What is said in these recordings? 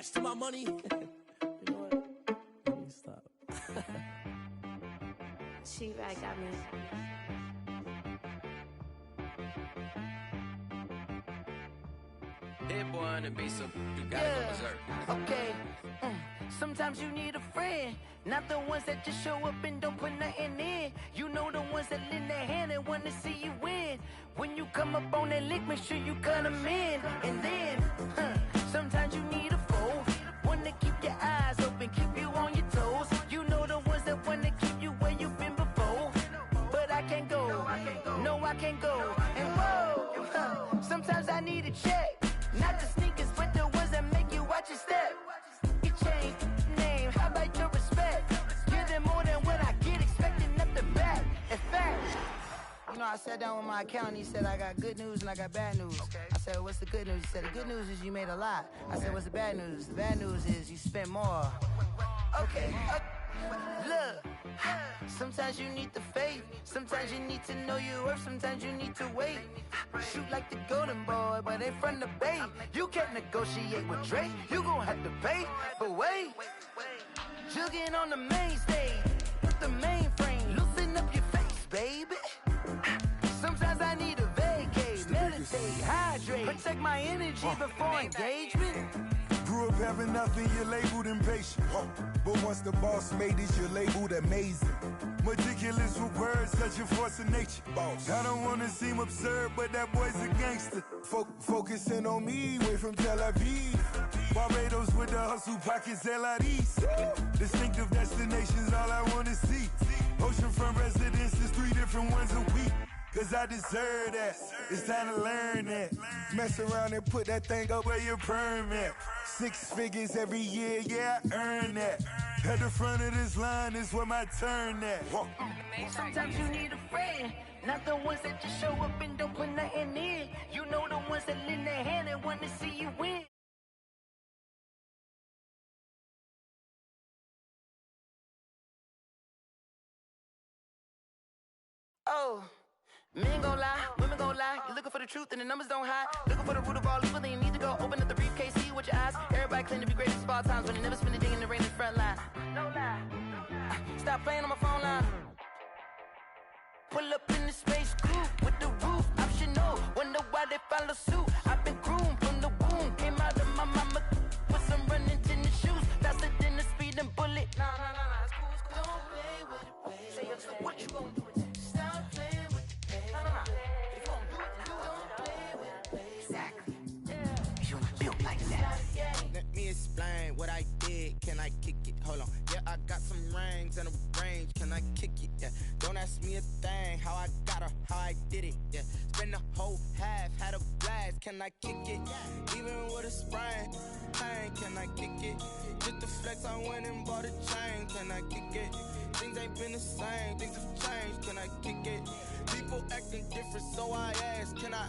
attached to my money. You know what? Let me stop. She-Rag got me. Hit boy on the beat, so you gotta go berserk. Okay. Sometimes you need a friend, not the ones that just show up and don't put nothing in. You know the ones that lend their hand and wanna see you win. When you come up on that lick, make sure you cut them in. And then, sometimes you need a foe, one to keep your eyes open, keep you on your toes. You know the ones that wanna keep you where you've been before. But I can't go, no I can't go. And whoa, sometimes I need a check. Not the sneakers, but the ones that make you watch your step. You change name, how about your respect? Give them more than what I get, expecting nothing back. In fact, you know, I sat down with my accountant, he said, I got good news and I got bad news. Okay. I said, what's the good news? He said, the good news is you made a lot. I said, what's the bad news? The bad news is you spent more. Okay, look, sometimes you need the faith, sometimes you need to know your worth, sometimes you need to wait. Shoot like the golden boy, but ain't from the bay. You can't negotiate with Drake, you gon' have to pay. But wait, jugging on the main stage, with the mainframe, loosen up your face, baby. Sometimes I need a vacate, meditate, hydrate, protect my energy before engagement. Grew up having nothing, you're labeled impatient. But once the boss made it, you're labeled amazing. Meticulous with words, such a force of nature. Boss. I don't wanna seem absurd, but that boy's a gangster. Focusing on me, way from Tel Aviv. Barbados with the hustle pockets, LIDs. Distinctive destinations, all I wanna see. Oceanfront residences, 3 different ones a week. Cause I deserve that, it's time to learn that. Mess around and put that thing up where your permit. 6 figures every year, yeah, I earn that. At the front of this line is where my turn at. Sometimes you need a friend, not the ones that just show up and don't put nothing in. You know the ones that lend their hand and want to see you win. Oh. Men gon' lie, women gon' lie. You're looking for the truth and the numbers don't hide. Looking for the root of all evil, then you need to go open up the briefcase, see with your eyes. Everybody claim to be great at all times, but they never spend a day in the rain in the front line. No lie. Stop playing on my phone line. Pull up in the space coupe with the roof optional. Wonder why they follow suit. I've been groomed from the womb. Came out of my mama with some running tennis shoes. Faster than the speeding bullet. Nah, it's cool, it's cool. Don't play with it, baby. Say, what you gon' do? Explain what I did, can I kick it? Hold on, yeah, I got some rings and a range, can I kick it? Yeah, don't ask me a thing, how I got her, how I did it, yeah. Spend the whole half, had a blast, can I kick it? Even with a sprain, pain, can I kick it? Just the flex, I went and bought a chain, can I kick it? Things ain't been the same, things have changed, can I kick it? People acting different, so I ask, can I?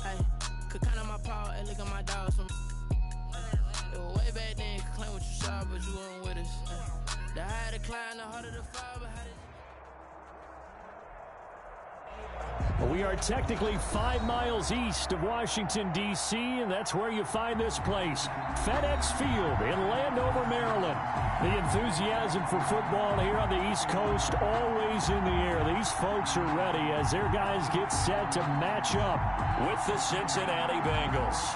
Hey, could count on my power and look at my dogs from way back then, you could claim what you saw, but you weren't with us. The higher the climb, the harder the fall, but how We are technically 5 miles east of Washington, D.C., and that's where you find this place, FedEx Field in Landover, Maryland. The enthusiasm for football here on the East Coast always in the air. These folks are ready as their guys get set to match up with the Cincinnati Bengals.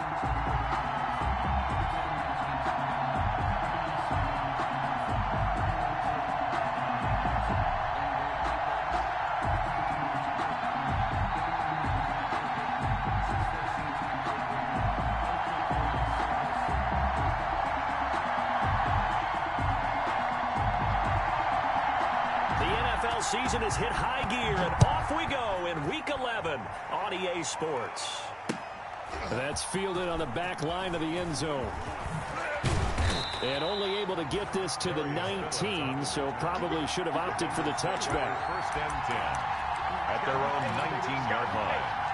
Season has hit high gear, and off we go in Week 11 on EA Sports. That's fielded on the back line of the end zone. And only able to get this to the 19, so probably should have opted for the touchback. First and 10 at their own 19-yard line.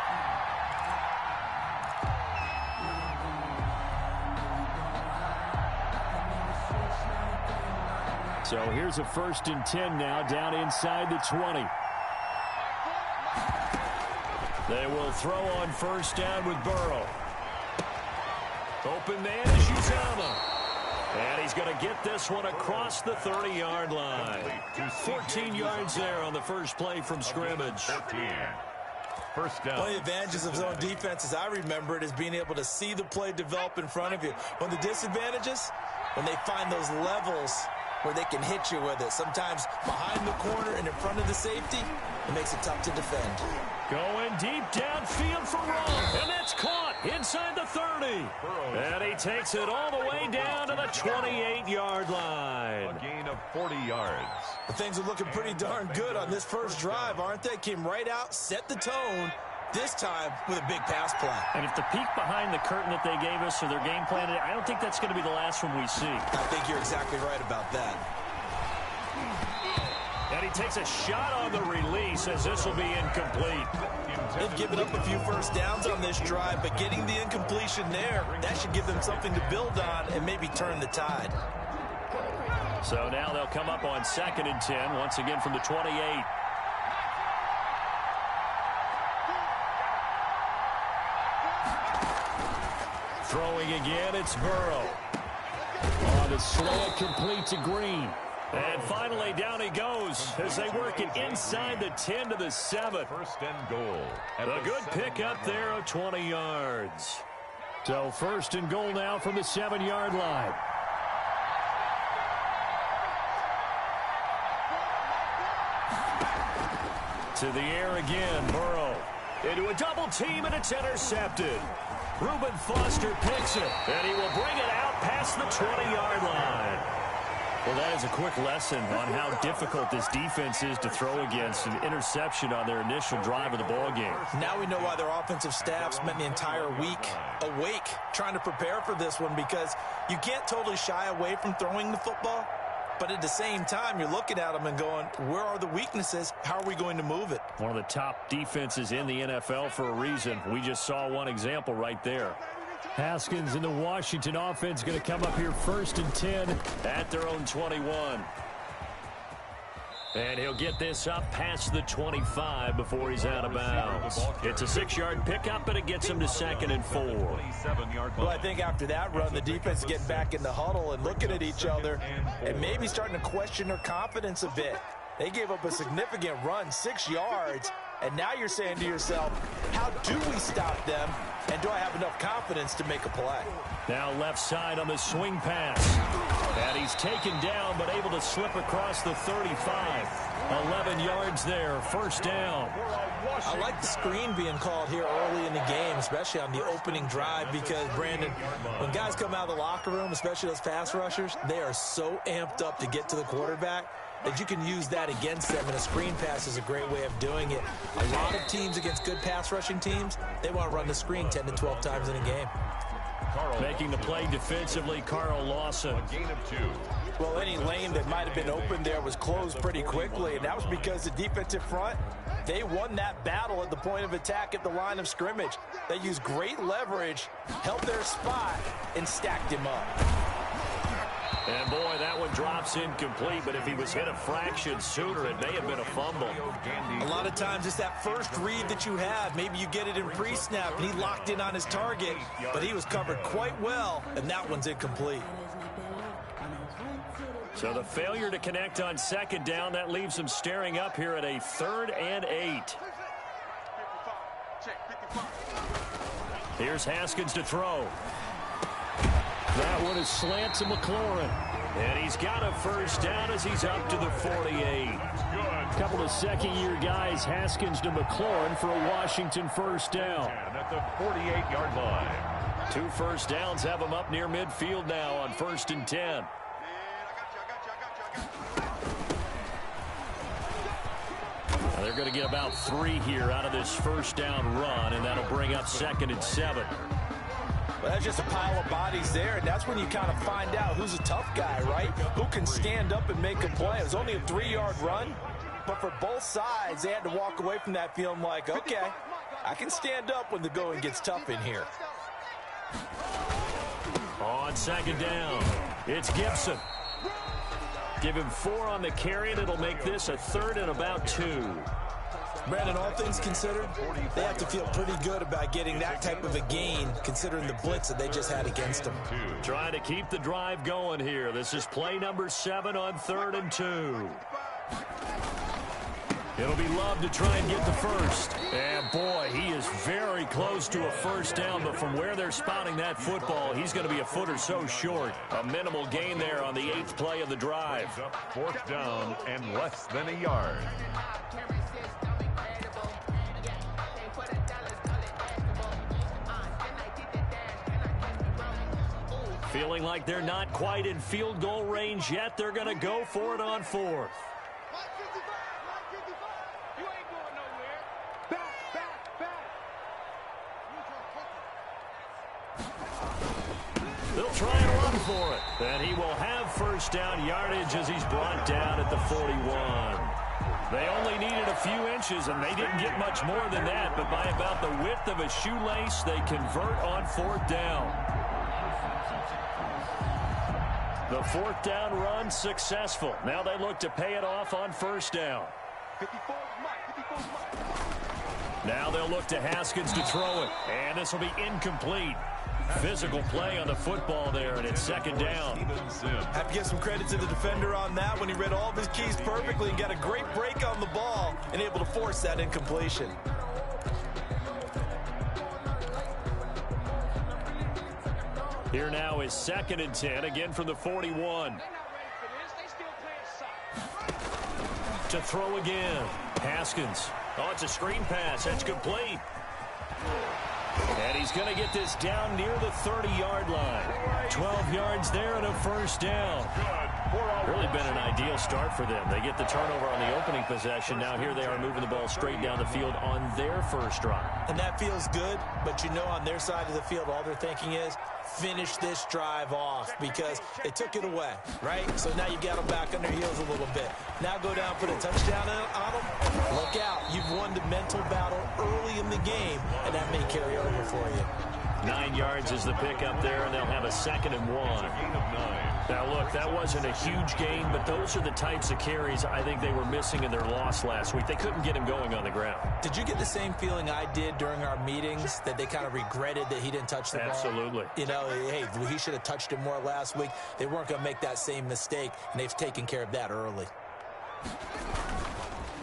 So here's a 1st and 10 now, down inside the 20. They will throw on 1st down with Burrow. Open man is Uzomah. going to get this one across the 30-yard line. 14 yards there on the first play from scrimmage. 14. First down. One of the advantages of zone defense, as I remember it, is being able to see the play develop in front of you. One of the disadvantages, when they find those levels where they can hit you with it. Sometimes behind the corner and in front of the safety, it makes it tough to defend. Going deep downfield for Rowe, and that's caught inside the 30. And he takes it all the way down to the 28-yard line. A gain of 40 yards. Well, things are looking pretty darn good on this first drive, aren't they? Came right out, set the tone, this time with a big pass play. And if the peek behind the curtain that they gave us or their game plan, I don't think that's going to be the last one we see. I think you're exactly right about that. And he takes a shot on the release as this will be incomplete. They've given up a few first downs on this drive, but getting the incompletion there, that should give them something to build on and maybe turn the tide. So now they'll come up on 2nd and 10, once again from the 28. Throwing again, it's Burrow. On the slant, complete to Green. And finally, down he goes as they work it inside the 10 to the 7. First and goal. A good pickup there of 20 yards. So first and goal now from the 7-yard line. To the air again, Burrow. Into a double team, and it's intercepted. Reuben Foster picks it, and he will bring it out past the 20-yard line. Well, that is a quick lesson on how difficult this defense is to throw against. An interception on their initial drive of the ballgame. Now we know why their offensive staff spent the entire week awake trying to prepare for this one, because you can't totally shy away from throwing the football. But at the same time, you're looking at them and going, where are the weaknesses? How are we going to move it? One of the top defenses in the NFL for a reason. We just saw one example right there. Haskins and the Washington offense going to come up here 1st and 10 at their own 21. And he'll get this up past the 25 before he's out of bounds. It's a 6-yard pickup, but it gets him to 2nd and 4. Well, I think after that run, the defense is getting back in the huddle and looking at each other and maybe starting to question their confidence a bit. They gave up a significant run, 6 yards, and now you're saying to yourself, how do we stop them, and do I have enough confidence to make a play? Now left side on the swing pass. And he's taken down, but able to slip across the 35. 11 yards there, first down. I like the screen being called here early in the game, especially on the opening drive, because, Brandon, when guys come out of the locker room, especially those pass rushers, they are so amped up to get to the quarterback that you can use that against them, and a screen pass is a great way of doing it. A lot of teams against good pass rushing teams, they want to run the screen 10 to 12 times in a game. Making the play defensively, Carl Lawson. A gain of 2. Well, any lane that might have been open there was closed pretty quickly, and that was because the defensive front, they won that battle at the point of attack at the line of scrimmage. They used great leverage, held their spot, and stacked him up. And, boy, that one drops incomplete, but if he was hit a fraction sooner, it may have been a fumble. A lot of times it's that first read that you have. Maybe you get it in pre-snap, and he locked in on his target, but he was covered quite well, and that one's incomplete. So the failure to connect on 2nd down, that leaves him staring up here at a 3rd and 8. Here's Haskins to throw. That one is slant to McLaurin. And he's got a first down as he's up to the 48. A couple of second-year guys, Haskins to McLaurin for a Washington first down. And at the 48-yard line. 2 first downs have him up near midfield now on 1st and 10. Now they're going to get about 3 here out of this first down run, and that'll bring up 2nd and 7. Well, that's just a pile of bodies there, and that's when you kind of find out who's a tough guy, right? Who can stand up and make a play. It was only a 3-yard run, but for both sides, they had to walk away from that feeling like, okay, I can stand up when the going gets tough in here. On 2nd down, it's Gibson. Give him 4 on the carry, and it'll make this a 3rd and about 2. Brandon, all things considered, they have to feel pretty good about getting that type of a gain, considering the blitz that they just had against them. Trying to keep the drive going here. This is play number 7 on 3rd and 2. It'll be Love to try and get the first. And, boy, he is very close to a first down, but from where they're spotting that football, he's going to be a foot or so short. A minimal gain there on the 8th play of the drive. 4th down and less than a yard. Feeling like they're not quite in field goal range yet. They're going to go for it on 4th. They'll try and run for it. And he will have first down yardage as he's brought down at the 41. They only needed a few inches, and they didn't get much more than that. But by about the width of a shoelace, they convert on 4th down. The 4th down run successful. Now they look to pay it off on first down. Now they'll look to Haskins to throw it. And this will be incomplete. Physical play on the football there, and it's 2nd down. Have to give some credit to the defender on that when he read all of his keys perfectly and got a great break on the ball and able to force that incompletion. Here now is 2nd and 10, again from the 41. To throw again. Haskins. Oh, it's a screen pass. That's complete. And he's going to get this down near the 30-yard line. 12 yards there and a first down. Really been an ideal start for them. They get the turnover on the opening possession. Now here they are moving the ball straight down the field on their first drive. And that feels good, but you know on their side of the field all they're thinking is finish this drive off because they took it away, right? So now you got them back on their heels a little bit. Now go down, put a touchdown on them. Look out. You've won the mental battle early in the game, and that may carry over for you. 9 yards is the pickup there, and they'll have a 2nd and 1. Now, look, that wasn't a huge gain, but those are the types of carries I think they were missing in their loss last week. They couldn't get him going on the ground. Did you get the same feeling I did during our meetings, that they kind of regretted that he didn't touch the ball? Absolutely. You know, hey, he should have touched it more last week. They weren't going to make that same mistake, and they've taken care of that early.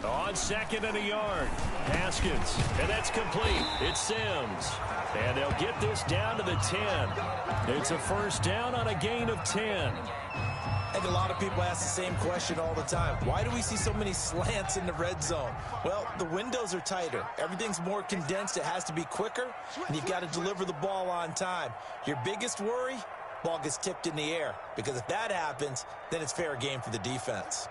On 2nd and a yard, Haskins, and that's complete. It's Sims, and they'll get this down to the 10. It's a first down on a gain of 10. I think a lot of people ask the same question all the time. Why do we see so many slants in the red zone? Well, the windows are tighter. Everything's more condensed. It has to be quicker, and you've got to deliver the ball on time. Your biggest worry, ball gets tipped in the air, because if that happens, then it's fair game for the defense.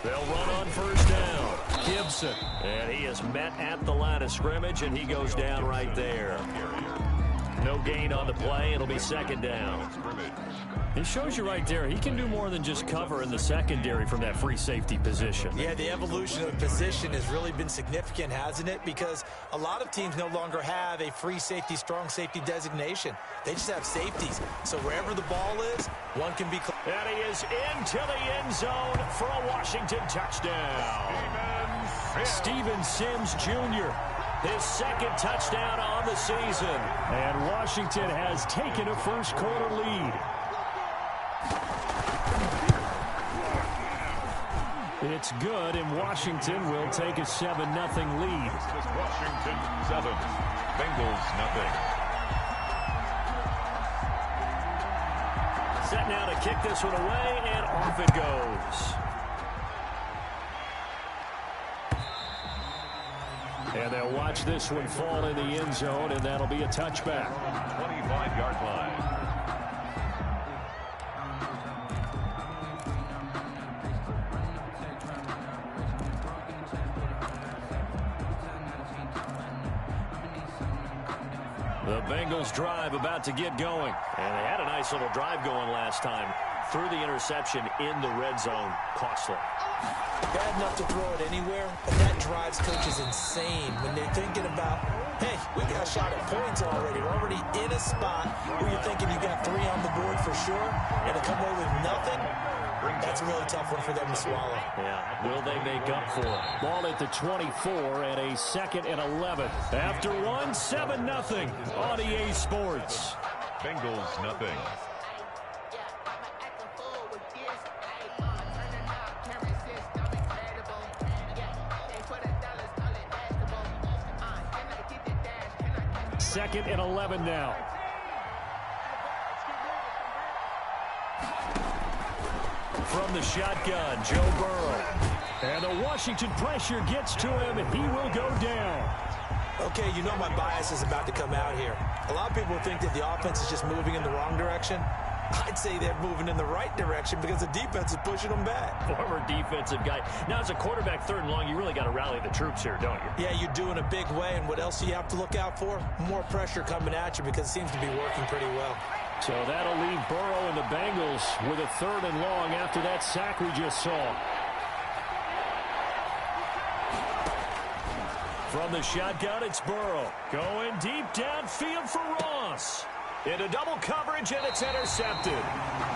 They'll run on first down. Gibson. And he is met at the line of scrimmage, and he goes down right there. No gain on the play. It'll be 2nd down. He shows you right there, he can do more than just cover in the secondary from that free safety position. Yeah, the evolution of the position has really been significant, hasn't it? Because a lot of teams no longer have a free safety, strong safety designation. They just have safeties. So wherever the ball is, one can be close. And he is into the end zone for a Washington touchdown. Steven Sims Jr., his 2nd touchdown on the season. And Washington has taken a first-quarter lead. It's good, and Washington will take a 7-0 lead. Washington 7, Bengals 0. Set now to kick this one away, and off it goes. And they'll watch this one fall in the end zone, and that'll be a touchback. 25-yard line. The Bengals drive about to get going. And they had a nice little drive going last time. threw the interception in the red zone. Costly. Bad enough to throw it anywhere, but that drives coaches insane when they're thinking about, hey, we got a shot at points already. We're already in a spot where you're thinking you got 3 on the board for sure, and to come away with nothing, that's a really tough one for them to swallow. Yeah, will they make up for it? Ball at the 24 and a 2nd and 11. After 7-0 on EA Sports. Bengals nothing. Second and 11 now. From the shotgun, Joe Burrow. And the Washington pressure gets to him, and he will go down. Okay, you know my bias is about to come out here. A lot of people think that the offense is just moving in the wrong direction. I'd say they're moving in the right direction because the defense is pushing them back. Former defensive guy. Now, as a quarterback, 3rd and long, you really got to rally the troops here, don't you? Yeah, you do in a big way. And what else do you have to look out for? More pressure coming at you because it seems to be working pretty well. So that'll leave Burrow and the Bengals with a 3rd and long after that sack we just saw. From the shotgun, it's Burrow. Going deep downfield for Ross. Into double coverage, and it's intercepted.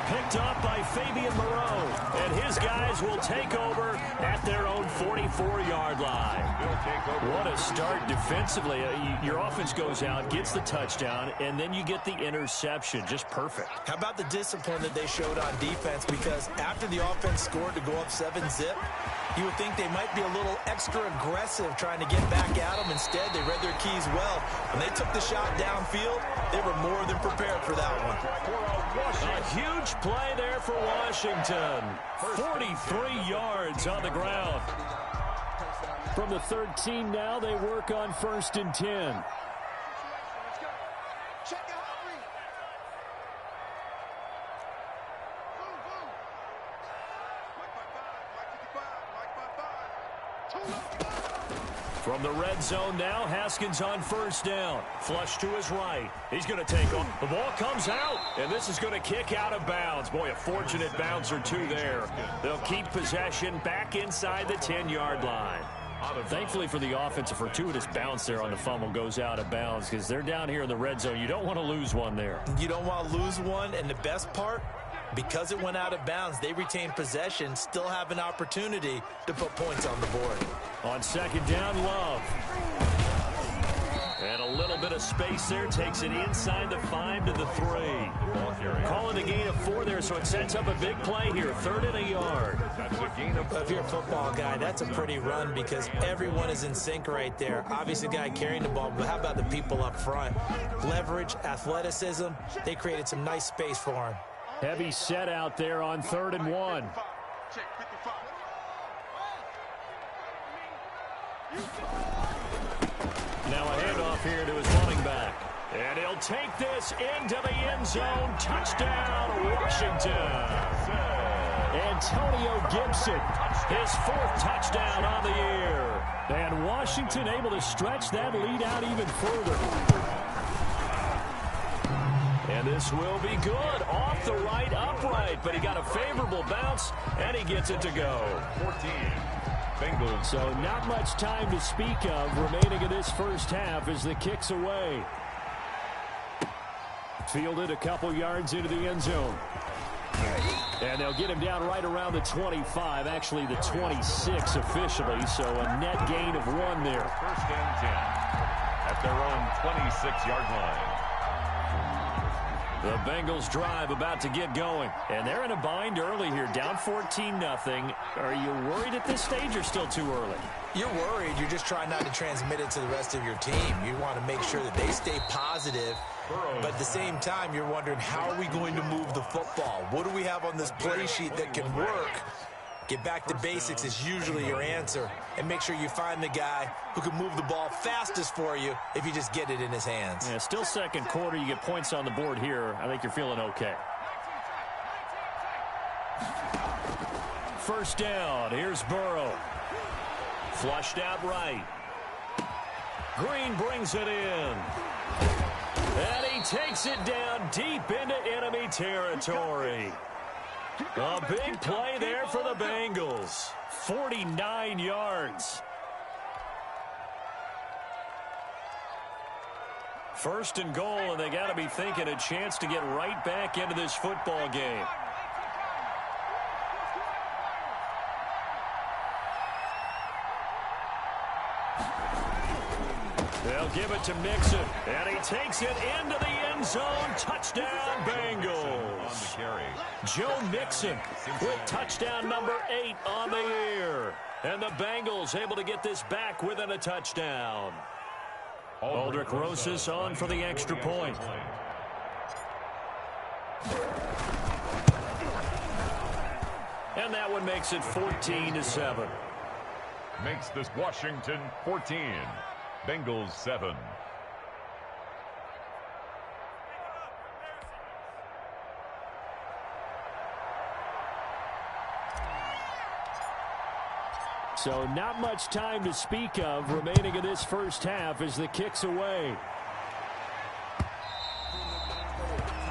Picked up by Fabian Moreau. And his guys will take over at their own 44-yard line. What a start defensively. Your offense goes out, gets the touchdown, and then you get the interception. Just perfect. How about the discipline that they showed on defense? Because after the offense scored to go up 7-zip, you would think they might be a little extra aggressive trying to get back at them. Instead, they read their keys well. When they took the shot downfield, they were more than prepared for that one. A huge play there for Washington. 43 yards on the ground. From the 13 now, they work on 1st and 10. From the red zone now, Haskins on 1st down. Flush to his right. He's going to take off. The ball comes out, and this is going to kick out of bounds. Boy, a fortunate bounce or two there. They'll keep possession back inside the 10-yard line. Thankfully for the offense, a fortuitous bounce there on the fumble goes out of bounds because they're down here in the red zone. You don't want to lose one there. You don't want to lose one, and the best part, because it went out of bounds, they retain possession, still have an opportunity to put points on the board. On 2nd down, Love. And a little bit of space there, takes it inside the 5 to the 3. Calling the gain of 4 there, so it sets up a big play here. 3rd and a yard. If you're a football guy, that's a pretty run because everyone is in sync right there. Obviously, the guy carrying the ball, but how about the people up front? Leverage, athleticism, they created some nice space for him. Heavy set out there on 3rd and 1. Now a handoff here to his running back. And he'll take this into the end zone. Touchdown, Washington. Antonio Gibson, his 4th touchdown on the year. And Washington able to stretch that lead out even further. And this will be good. Off the right, upright. But he got a favorable bounce, and he gets it to go. 14. Bengals. So not much time to speak of remaining in this first half as the kick's away. Fielded a couple yards into the end zone. And they'll get him down right around the 25, actually the 26 officially, so a net gain of 1 there. 1st and 10 at their own 26-yard line. The Bengals drive about to get going. And they're in a bind early here, down 14-0. Are you worried at this stage or still too early? You're worried. You're just trying not to transmit it to the rest of your team. You want to make sure that they stay positive. But at the same time, you're wondering, how are we going to move the football? What do we have on this play sheet that can work? Get back to basics is usually your answer. And make sure you find the guy who can move the ball fastest for you if you just get it in his hands. Yeah, still 2nd quarter. You get points on the board here. I think you're feeling okay. 1st down. Here's Burrow. Flushed out right. Green brings it in. And he takes it down deep into enemy territory. A big play there for the Bengals. 49 yards. First and goal, and they got to be thinking a chance to get right back into this football game. They'll give it to Mixon, and he takes it into the end zone. Touchdown, Bengals. Joe Mixon with touchdown number 8 on the year. And the Bengals able to get this back within a touchdown. Aldrich Rosas on for the extra point. And that one makes it 14-7. Makes this Washington 14. Bengals 7. So not much time to speak of remaining in this first half as the kick's away.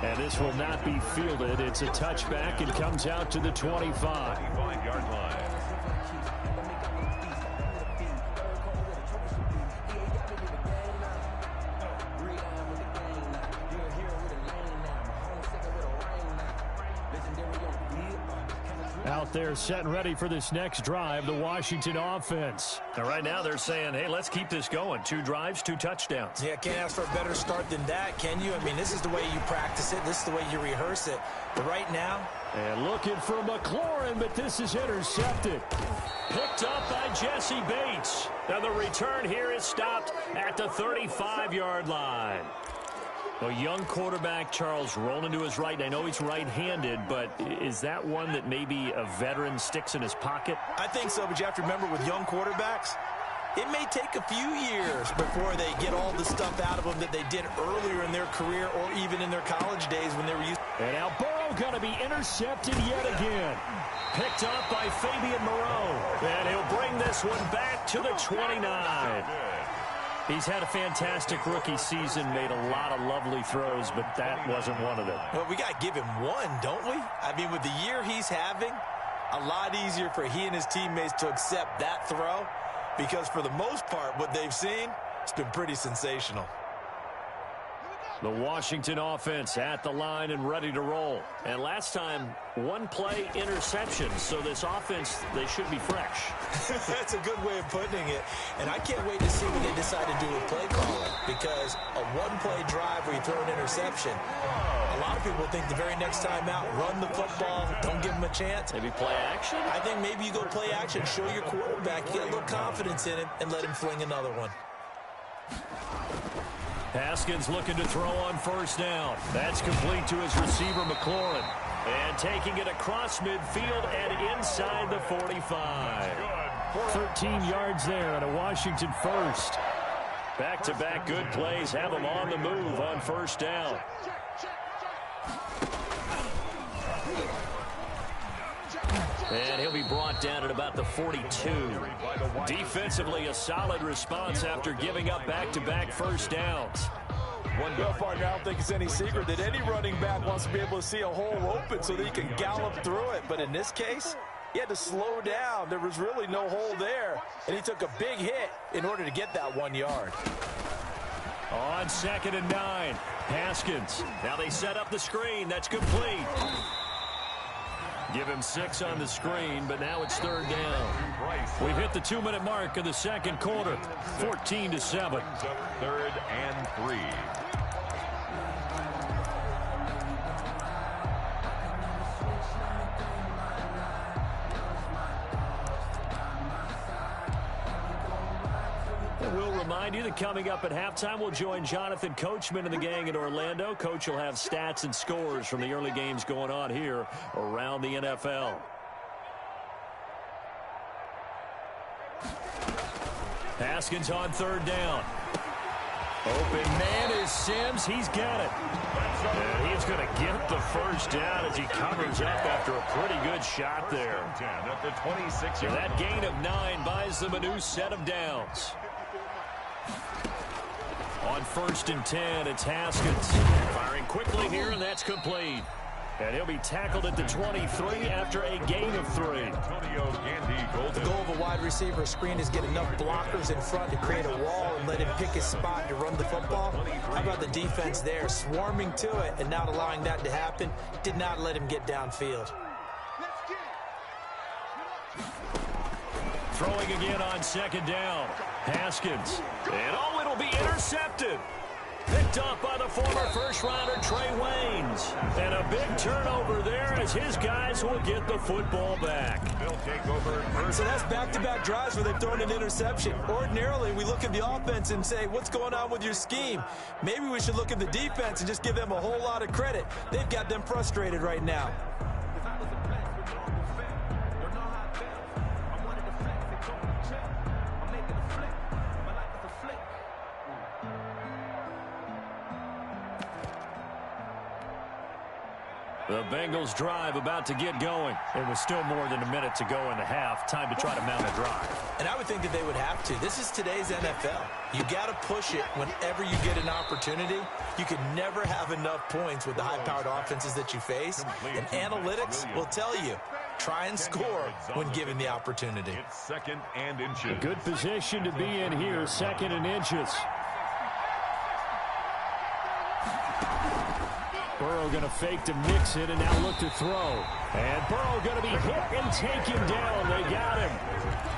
And this will not be fielded. It's a touchback and comes out to the 25-yard line. Out there set and ready for this next drive, the Washington offense. And right now they're saying, hey, let's keep this going. 2 drives, 2 touchdowns. Yeah, can't ask for a better start than that, can you? I mean, this is the way you practice it. This is the way you rehearse it. But right now... And looking for McLaurin, but this is intercepted. Picked up by Jesse Bates. Now the return here is stopped at the 35-yard line. A young quarterback, Charles, rolling to his right. I know he's right-handed, but is that one that maybe a veteran sticks in his pocket? I think so, but you have to remember with young quarterbacks, it may take a few years before they get all the stuff out of them that they did earlier in their career or even in their college days when they were used. And now Burrow going to be intercepted yet again. Picked up by Fabian Moreau. And he'll bring this one back to the 29. He's had a fantastic rookie season, made a lot of lovely throws, but that wasn't one of them. Well, we got to give him one, don't we? I mean, with the year he's having, a lot easier for he and his teammates to accept that throw because for the most part, what they've seen, it's been pretty sensational. The Washington offense at the line and ready to roll. And last time, 1 play interception. So this offense, they should be fresh. That's a good way of putting it. And I can't wait to see what they decide to do with play calling. Because a 1-play drive where you throw an interception, a lot of people think the very next time out, run the football, don't give them a chance. Maybe play action? I think maybe you go play action, show your quarterback, get a little confidence in him, and let him fling another one. Haskins looking to throw on first down. That's complete to his receiver, McLaurin. And taking it across midfield and inside the 45. 13 yards there on a Washington first. Back-to-back good plays have them on the move on first down. And he'll be brought down at about the 42. Defensively, a solid response after giving up back-to-back first downs. Well, partner, I don't think it's any secret that any running back wants to be able to see a hole open so that he can gallop through it. But in this case, he had to slow down. There was really no hole there, and he took a big hit in order to get that 1 yard. On 2nd and 9, Haskins. Now they set up the screen. That's complete. Give him 6 on the screen, but now it's 3rd down. We've hit the 2-minute mark of the second quarter. 14-7. 3rd and 3. We'll remind you that coming up at halftime, we'll join Jonathan Coachman and the gang in Orlando. Coach will have stats and scores from the early games going on here around the NFL. Haskins on 3rd down. Open man is Sims. He's got it. And he's going to get the first down as he covers up after a pretty good shot there. At the 26. And that gain of 9 buys them a new set of downs. On 1st and 10, it's Haskins. Firing quickly here, and that's complete. And he'll be tackled at the 23 after a gain of 3. The goal of a wide receiver screen is get enough blockers in front to create a wall and let him pick his spot to run the football. How about the defense there, swarming to it and not allowing that to happen? Did not let him get downfield. Throwing again on 2nd down. Haskins. And it'll be intercepted. Picked up by the former first-rounder Trey Waynes. And a big turnover there as his guys will get the football back. They'll take over. So that's back-to-back drives where they've thrown an interception. Ordinarily, we look at the offense and say, what's going on with your scheme? Maybe we should look at the defense and just give them a whole lot of credit. They've got them frustrated right now. The Bengals drive about to get going. It was still more than a minute to go in the half. Time to try to mount a drive. And I would think that they would have to. This is today's NFL. You got to push it whenever you get an opportunity. You can never have enough points with the high-powered offenses that you face. And analytics will tell you, try and score when given the opportunity. It's 2nd and inches. A good position to be in here, 2nd and inches. Burrow going to fake to mix it and now look to throw. And Burrow going to be hit and taken down. They got him.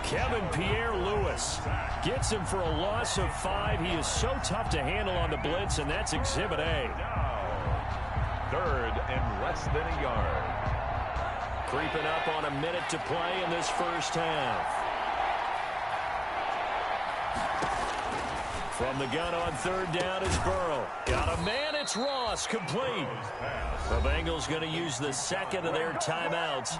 Kevin Pierre-Louis gets him for a loss of 5. He is so tough to handle on the blitz, and that's Exhibit A. 3rd and less than a yard. Creeping up on a minute to play in this first half. From the gun on 3rd down is Burrow. Got a man, it's Ross, complete. The Bengals going to use the 2nd of their timeouts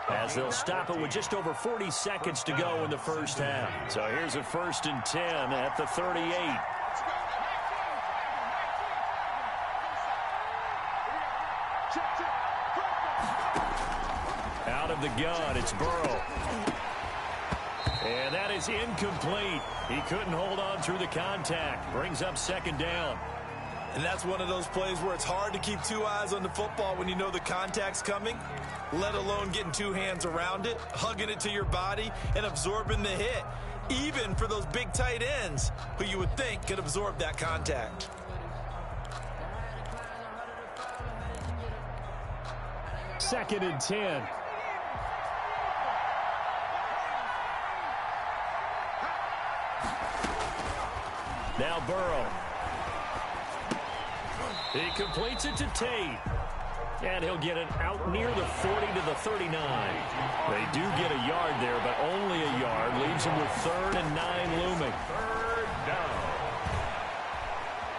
as they'll stop it with just over 40 seconds to go in the first half. So here's a 1st and 10 at the 38. Out of the gun, it's Burrow. And that is incomplete. He couldn't hold on through the contact. Brings up 2nd down. And that's one of those plays where it's hard to keep 2 eyes on the football when you know the contact's coming, let alone getting 2 hands around it, hugging it to your body, and absorbing the hit, even for those big tight ends who you would think could absorb that contact. Second and 10. Now Burrow. He completes it to Tate. And he'll get it out near the 40 to the 39. They do get a yard there, but only a yard. Leaves him with 3rd and 9 looming. 3rd down.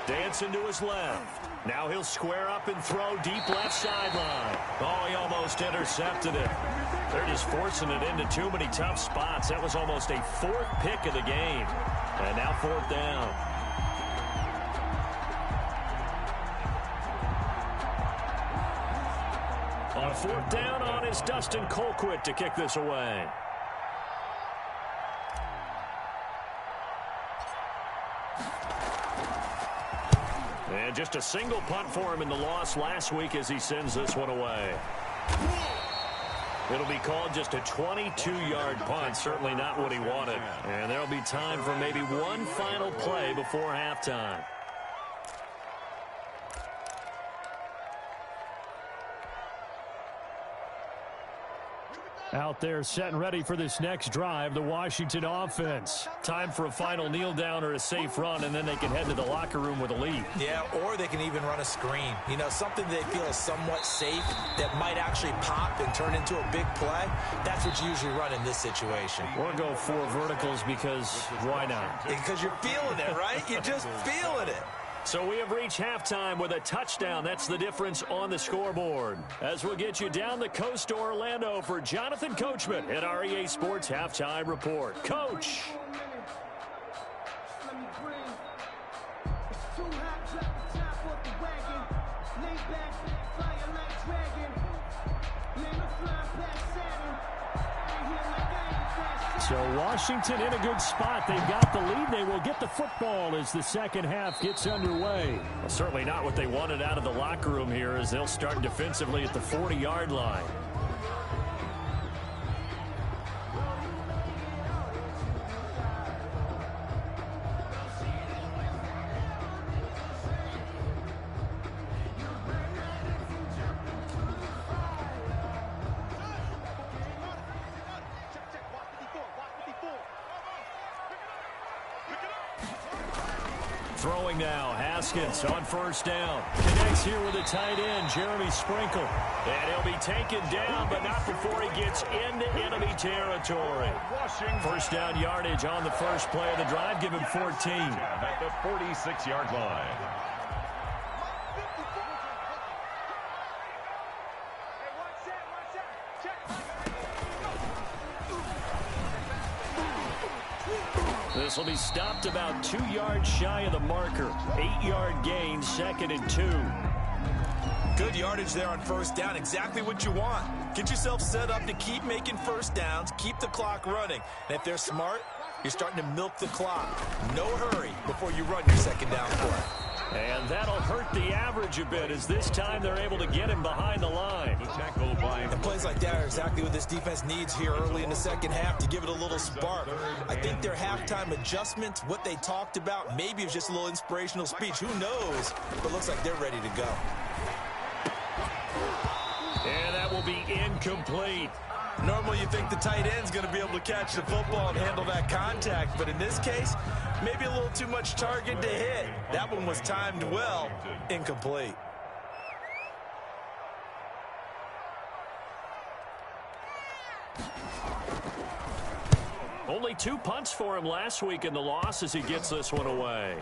Dancing to his left. Now he'll square up and throw deep left sideline. Oh, he almost intercepted it. They're just forcing it into too many tough spots. That was almost a 4th pick of the game. And now 4th down. On 4th down on is Dustin Colquitt to kick this away. And just a single punt for him in the loss last week as he sends this one away. It'll be called just a 22-yard punt. Certainly not what he wanted. And there'll be time for maybe one final play before halftime. Out there set and ready for this next drive, the Washington offense. Time for a final kneel down or a safe run, and then they can head to the locker room with a lead. Yeah, or they can even run a screen. You know, something they feel is somewhat safe that might actually pop and turn into a big play. That's what you usually run in this situation. Or go 4 verticals because why not? Because you're feeling it, right? You're just feeling it. So we have reached halftime with a touchdown. That's the difference on the scoreboard. As we'll get you down the coast to Orlando for Jonathan Coachman at our EA Sports Halftime Report. Coach. So Washington in a good spot. They've got the lead. They will get the football as the second half gets underway. Well, certainly not what they wanted out of the locker room here as they'll start defensively at the 40-yard line. Throwing now, Haskins on first down. Connects here with a tight end, Jeremy Sprinkle. And he'll be taken down, but not before he gets into enemy territory. First down yardage on the first play of the drive. Give him 14. At the 46-yard line. This will be stopped about 2 yards shy of the marker. 8-yard gain, 2nd and 2. Good yardage there on first down. Exactly what you want. Get yourself set up to keep making first downs, keep the clock running. And if they're smart, you're starting to milk the clock. No hurry before you run your second down play. And that'll hurt the average a bit as this time they're able to get him behind the line. And plays like that are exactly what this defense needs here early in the second half to give it a little spark. I think their halftime adjustments, what they talked about, maybe it was just a little inspirational speech. Who knows? But looks like they're ready to go. And that will be incomplete. Normally you think the tight end's going to be able to catch the football and handle that contact, but in this case, maybe a little too much target to hit. That one was timed well, incomplete. Only 2 punts for him last week in the loss as he gets this one away.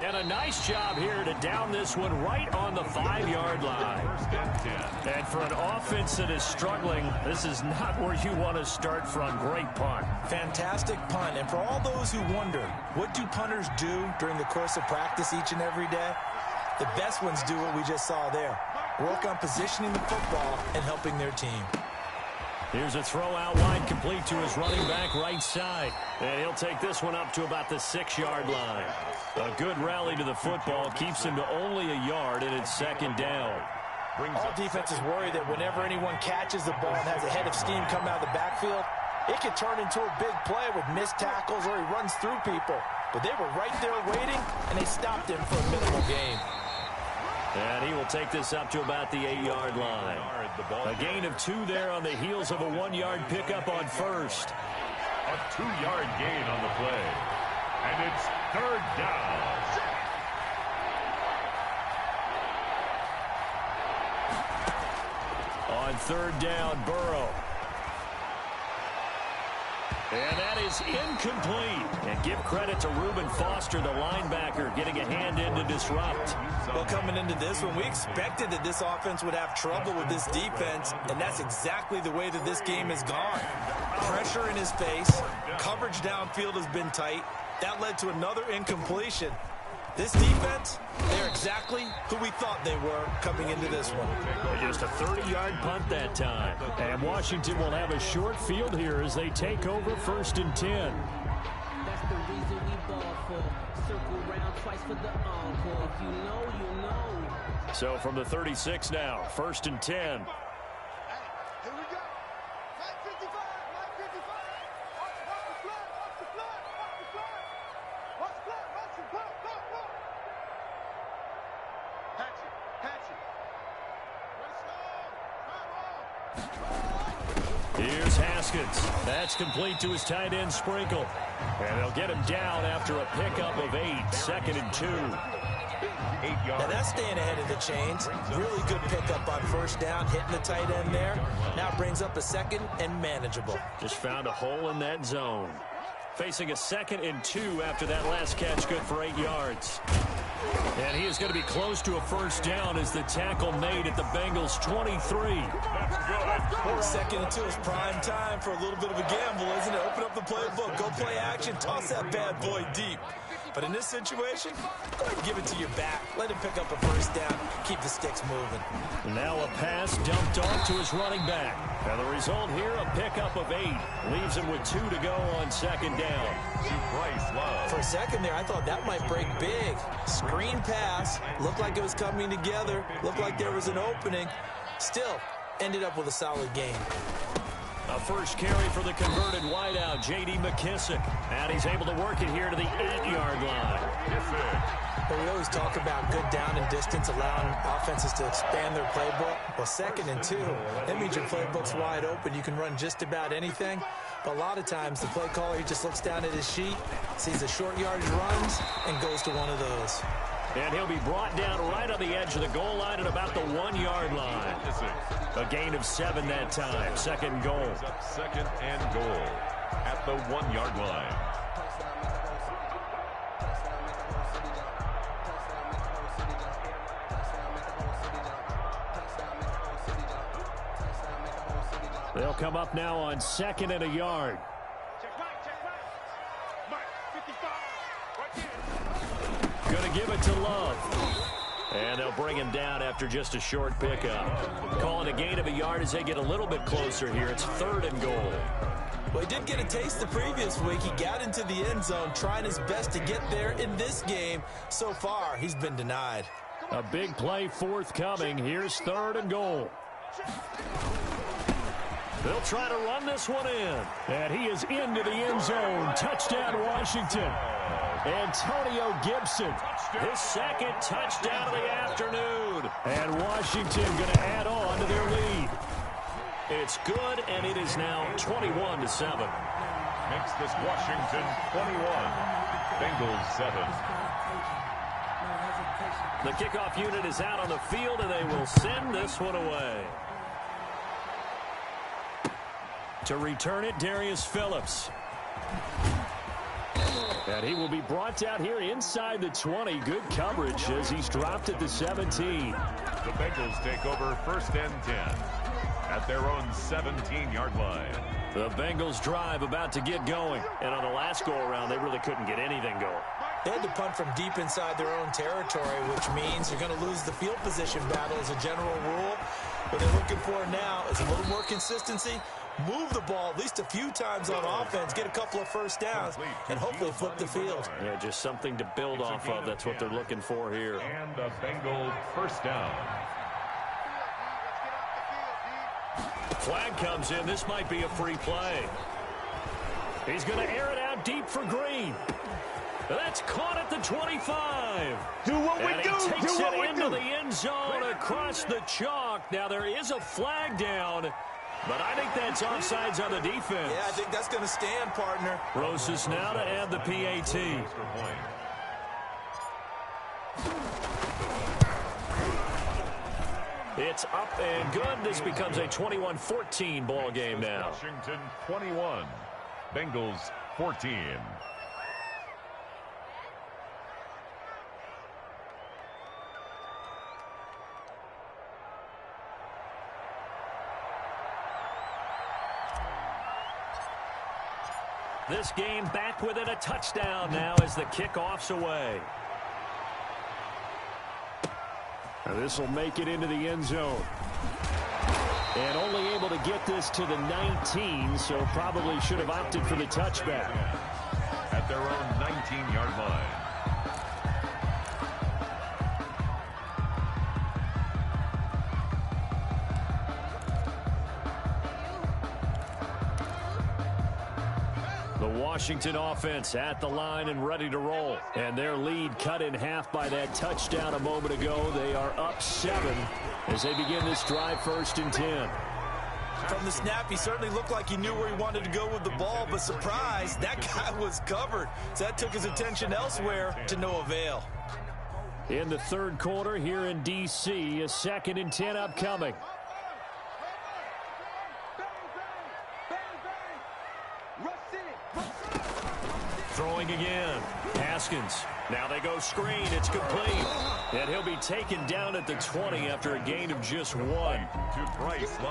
And a nice job here to down this one right on the 5-yard line. And for an offense that is struggling, this is not where you want to start from. Great punt. Fantastic punt. And for all those who wonder, what do punters do during the course of practice each and every day? The best ones do what we just saw there. Work on positioning the football and helping their team. Here's a throw out wide, complete to his running back right side. And he'll take this one up to about the 6-yard line. A good rally to the football keeps him to only a yard, and it's second down. All defenses worry that whenever anyone catches the ball and has a head of steam come out of the backfield, it could turn into a big play with missed tackles or he runs through people. But they were right there waiting, and they stopped him for a minimal gain. And he will take this up to about the 8-yard line. A gain of 2 there on the heels of a 1-yard pickup on first. A 2-yard gain on the play. And it's third down. On third down, Burrow. And that is incomplete. And give credit to Reuben Foster, the linebacker, getting a hand in to disrupt. Well, coming into this one, we expected that this offense would have trouble with this defense, and that's exactly the way that this game has gone. Pressure in his face, coverage downfield has been tight. That led to another incompletion. This defense, they're exactly who we thought they were coming into this one. Just a 30-yard punt that time. And Washington will have a short field here as they take over 1st and 10. That's the reason we ball for. Circle round twice for the encore. If you know, you know. So from the 36 now, 1st and 10. Here we go. 55, 55. Watch the flag, watch the flag, watch the flag. Watch the flag, watch the flag, go. Here's Haskins. That's complete to his tight end, Sprinkle. And they'll get him down after a pickup of 8, 2nd and 2. Now that's staying ahead of the chains. Really good pickup on first down, hitting the tight end there. Now brings up a 2nd and manageable. Just found a hole in that zone. Facing a 2nd and 2 after that last catch, good for 8 yards. And he is going to be close to a first down as the tackle made at the Bengals 23. 2nd and 2 is prime time for a little bit of a gamble, isn't it? Open up the playbook, go play action, toss that bad boy deep. But in this situation, go ahead and give it to your back. Let him pick up a first down. Keep the sticks moving. Now a pass dumped off to his running back. And the result here, a pickup of 8. Leaves him with 2 to go on second down. For a second there, I thought that might break big. Screen pass. Looked like it was coming together. Looked like there was an opening. Still, ended up with a solid game. A first carry for the converted wideout, J.D. McKissick. And he's able to work it here to the 8-yard line. Well, we always talk about good down and distance, allowing offenses to expand their playbook. Well, 2nd and 2, that means your playbook's wide open. You can run just about anything. But a lot of times, the play caller, he just looks down at his sheet, sees the short yardage runs, and goes to one of those. And he'll be brought down right on the edge of the goal line at about the 1-yard line. A gain of 7 that time. 2nd and goal. 2nd and goal at the 1-yard line. They'll come up now on 2nd and a yard. Going to give it to Love. And they'll bring him down after just a short pickup. Calling a gain of a yard as they get a little bit closer here. It's 3rd and goal. Well, he did get a taste the previous week. He got into the end zone, trying his best to get there in this game. So far, he's been denied. A big play forthcoming. Here's 3rd and goal. They'll try to run this one in. And he is into the end zone. Touchdown, Washington. Antonio Gibson. His 2nd touchdown of the afternoon. And Washington going to add on to their lead. It's good, and it is now 21-7. Makes this Washington 21. Bengals 7. The kickoff unit is out on the field, and they will send this one away. To return it, Darius Phillips. And he will be brought down here inside the 20. Good coverage as he's dropped at the 17. The Bengals take over 1st and 10 at their own 17-yard line. The Bengals drive about to get going. And on the last go-around, they really couldn't get anything going. They had to punt from deep inside their own territory, which means you're going to lose the field position battle as a general rule. What they're looking for now is a little more consistency. Move the ball at least a few times on offense, get a couple of first downs, and hopefully flip the field. Yeah, just something to build off of. That's what they're looking for here. And a Bengal first down. Flag comes in. This might be a free play. He's going to air it out deep for Green. That's caught at the 25. Do what we and do. He takes do what it we into do. the end zone across the chalk. Now there is a flag down. But I think that's offsides on the defense. Yeah, I think that's going to stand, partner. Rosas now to add the PAT. It's up and good. This becomes a 21-14 ball game now. Washington 21, Bengals 14. This game back within a touchdown now as the kickoff's away. Now this will make it into the end zone. And only able to get this to the 19, so probably should have opted for the touchback. At their own 19-yard line. Washington offense at the line and ready to roll. And their lead cut in half by that touchdown a moment ago. They are up 7 as they begin this drive 1st and 10. From the snap, he certainly looked like he knew where he wanted to go with the ball, but surprise, that guy was covered. So that took his attention elsewhere to no avail. In the 3rd quarter here in D.C., a 2nd and 10 upcoming. Throwing again. Haskins Now they go screen. It's complete. And he'll be taken down at the 20 after a gain of just 1.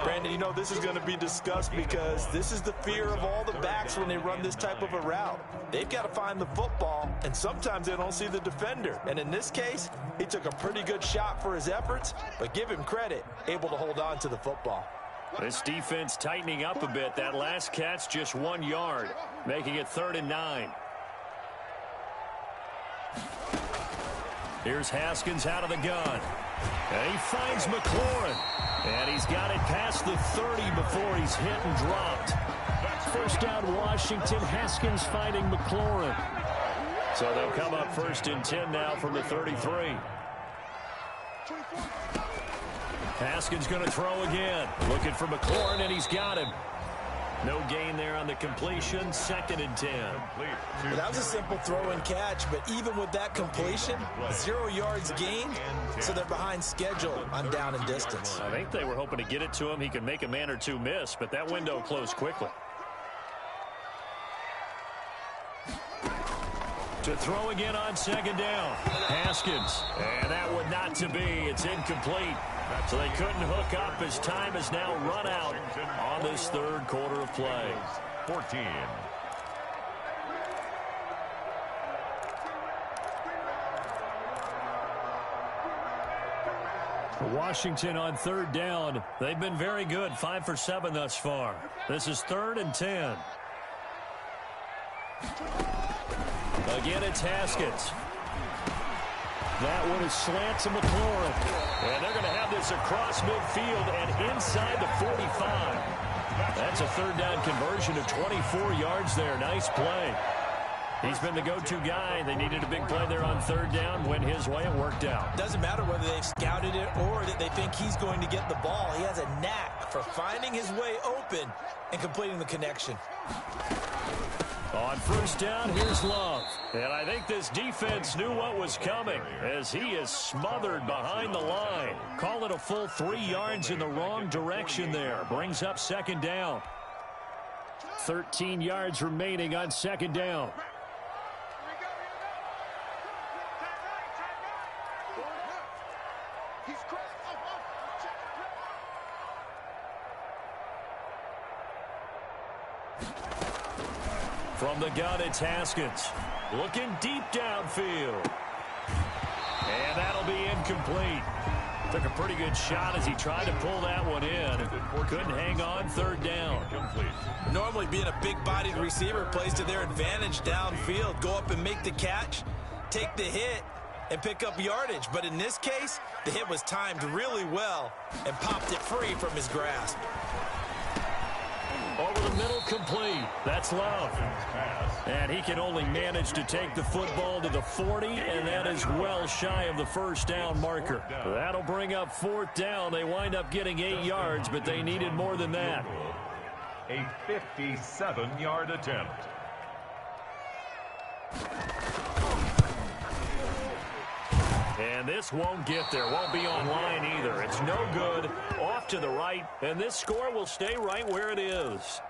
Brandon, you know, this is going to be discussed because this is the fear of all the backs when they run this type of a route. They've got to find the football, and sometimes they don't see the defender. And in this case, he took a pretty good shot for his efforts, but give him credit, able to hold on to the football. This defense tightening up a bit. That last catch just 1 yard, making it 3rd and 9. Here's Haskins out of the gun. And he finds McLaurin. And he's got it past the 30 before he's hit and dropped. First down, Washington. Haskins finding McLaurin. So they'll come up 1st and 10 now from the 33. Haskins going to throw again. Looking for McLaurin, and he's got him. No gain there on the completion. 2nd and 10. Well, that was a simple throw and catch, but even with that completion, 0 yards gained, so they're behind schedule on down and distance. I think they were hoping to get it to him. He could make a man or two miss, but that window closed quickly. To throw again on 2nd down. Haskins. And that one not to be. It's incomplete. So they couldn't hook up as time is now run out on this 3rd quarter of play. 14. Washington on 3rd down. They've been very good. 5 for 7 thus far. This is 3rd and 10. Again, it's Haskins. That one is slant to McLaurin. And they're going to have this across midfield and inside the 45. That's a 3rd down conversion of 24 yards there. Nice play. He's been the go-to guy. They needed a big play there on 3rd down. Went his way. It worked out. Doesn't matter whether they've scouted it or that they think he's going to get the ball. He has a knack for finding his way open and completing the connection. On 1st down, here's Love. And I think this defense knew what was coming as he is smothered behind the line. Call it a full 3 yards in the wrong direction there. Brings up 2nd down. 13 yards remaining on 2nd down. From the gun, it's Haskins. Looking deep downfield. And that'll be incomplete. Took a pretty good shot as he tried to pull that one in. Couldn't hang on. 3rd down. Normally being a big-bodied receiver plays to their advantage downfield. Go up and make the catch, take the hit, and pick up yardage. But in this case, the hit was timed really well and popped it free from his grasp. Over the middle, complete. That's Love. And he can only manage to take the football to the 40, and that is well shy of the 1st down marker. That'll bring up 4th down. They wind up getting 8 yards, but they needed more than that. A 57-yard attempt. And this won't get there. Won't be online either. It's no good. Off to the right. And this score will stay right where it is.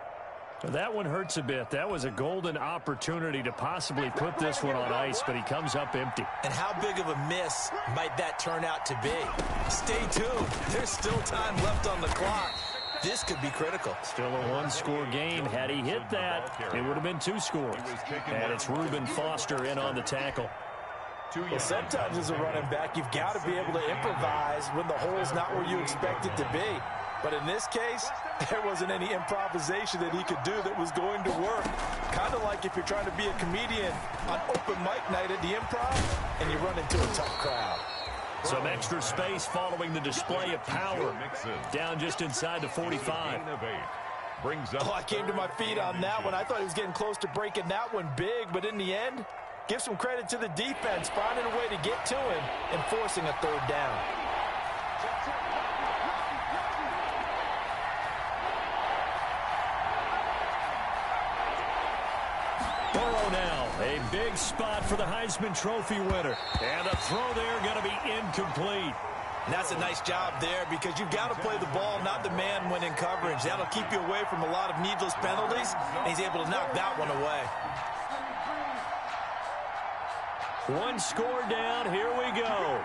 That one hurts a bit. That was a golden opportunity to possibly put this one on ice, but he comes up empty. And how big of a miss might that turn out to be? Stay tuned. There's still time left on the clock. This could be critical. Still a 1-score game. Had he hit that, it would have been 2 scores. And it's Reuben Foster in on the tackle. Well, sometimes as a running back, you've got to be able to improvise when the hole's not where you expect it to be. But in this case, there wasn't any improvisation that he could do that was going to work. Kind of like if you're trying to be a comedian on open mic night at the Improv and you run into a tough crowd. Some extra space following the display of power. Down just inside the 45. Oh, I came to my feet on that one. I thought he was getting close to breaking that one big, but in the end, give some credit to the defense, finding a way to get to him and forcing a 3rd down. Burrow now, a big spot for the Heisman Trophy winner. And the throw there going to be incomplete. And that's a nice job there because you've got to play the ball, not the man when in coverage. That'll keep you away from a lot of needless penalties, and he's able to knock that one away. One score down. Here we go.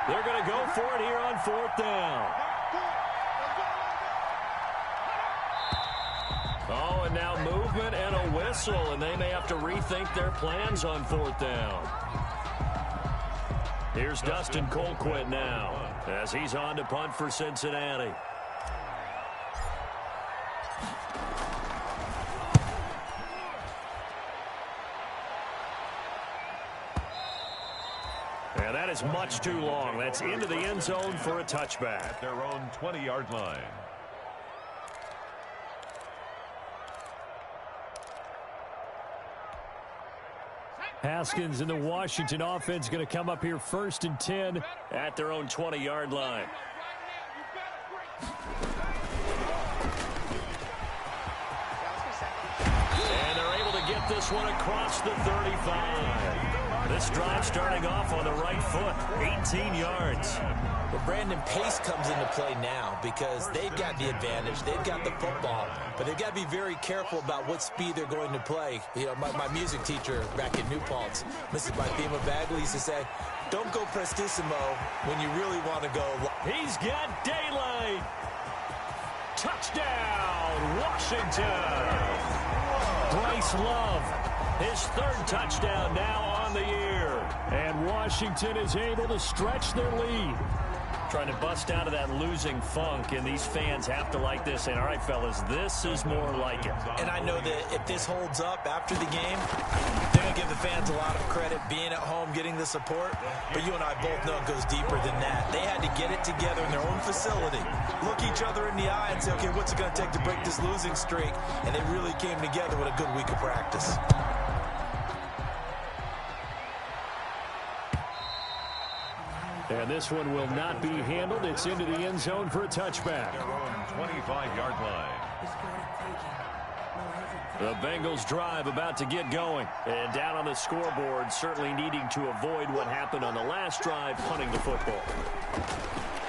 They're going to go for it here on 4th down. Oh, and now movement and a whistle, and they may have to rethink their plans on 4th down. Here's Dustin Colquitt now as he's on to punt for Cincinnati. And that is much too long. That's into the end zone for a touchback. At their own 20-yard line. Haskins and the Washington offense going to come up here 1st and 10 at their own 20-yard line. And they're able to get this one across the 35. This drive starting off on the right foot, 18 yards. But Brandon, pace comes into play now because they've got the advantage. They've got the football, but they've got to be very careful about what speed they're going to play. You know, my music teacher back in New Paltz, Mrs. Bythema Bagley, used to say, don't go prestissimo when you really want to go. He's got daylight. Touchdown, Washington. Bryce Love, his 3rd touchdown now on the year. And Washington is able to stretch their lead. Trying to bust out of that losing funk, and these fans have to like this. And all right, fellas, this is more like it. And I know that if this holds up after the game, they're going to give the fans a lot of credit being at home, getting the support. But you and I both know it goes deeper than that. They had to get it together in their own facility, look each other in the eye and say, okay, what's it going to take to break this losing streak? And they really came together with a good week of practice. And this one will not be handled. It's into the end zone for a touchback. Their own 25-yard line. The Bengals drive about to get going. And down on the scoreboard, certainly needing to avoid what happened on the last drive, punting the football.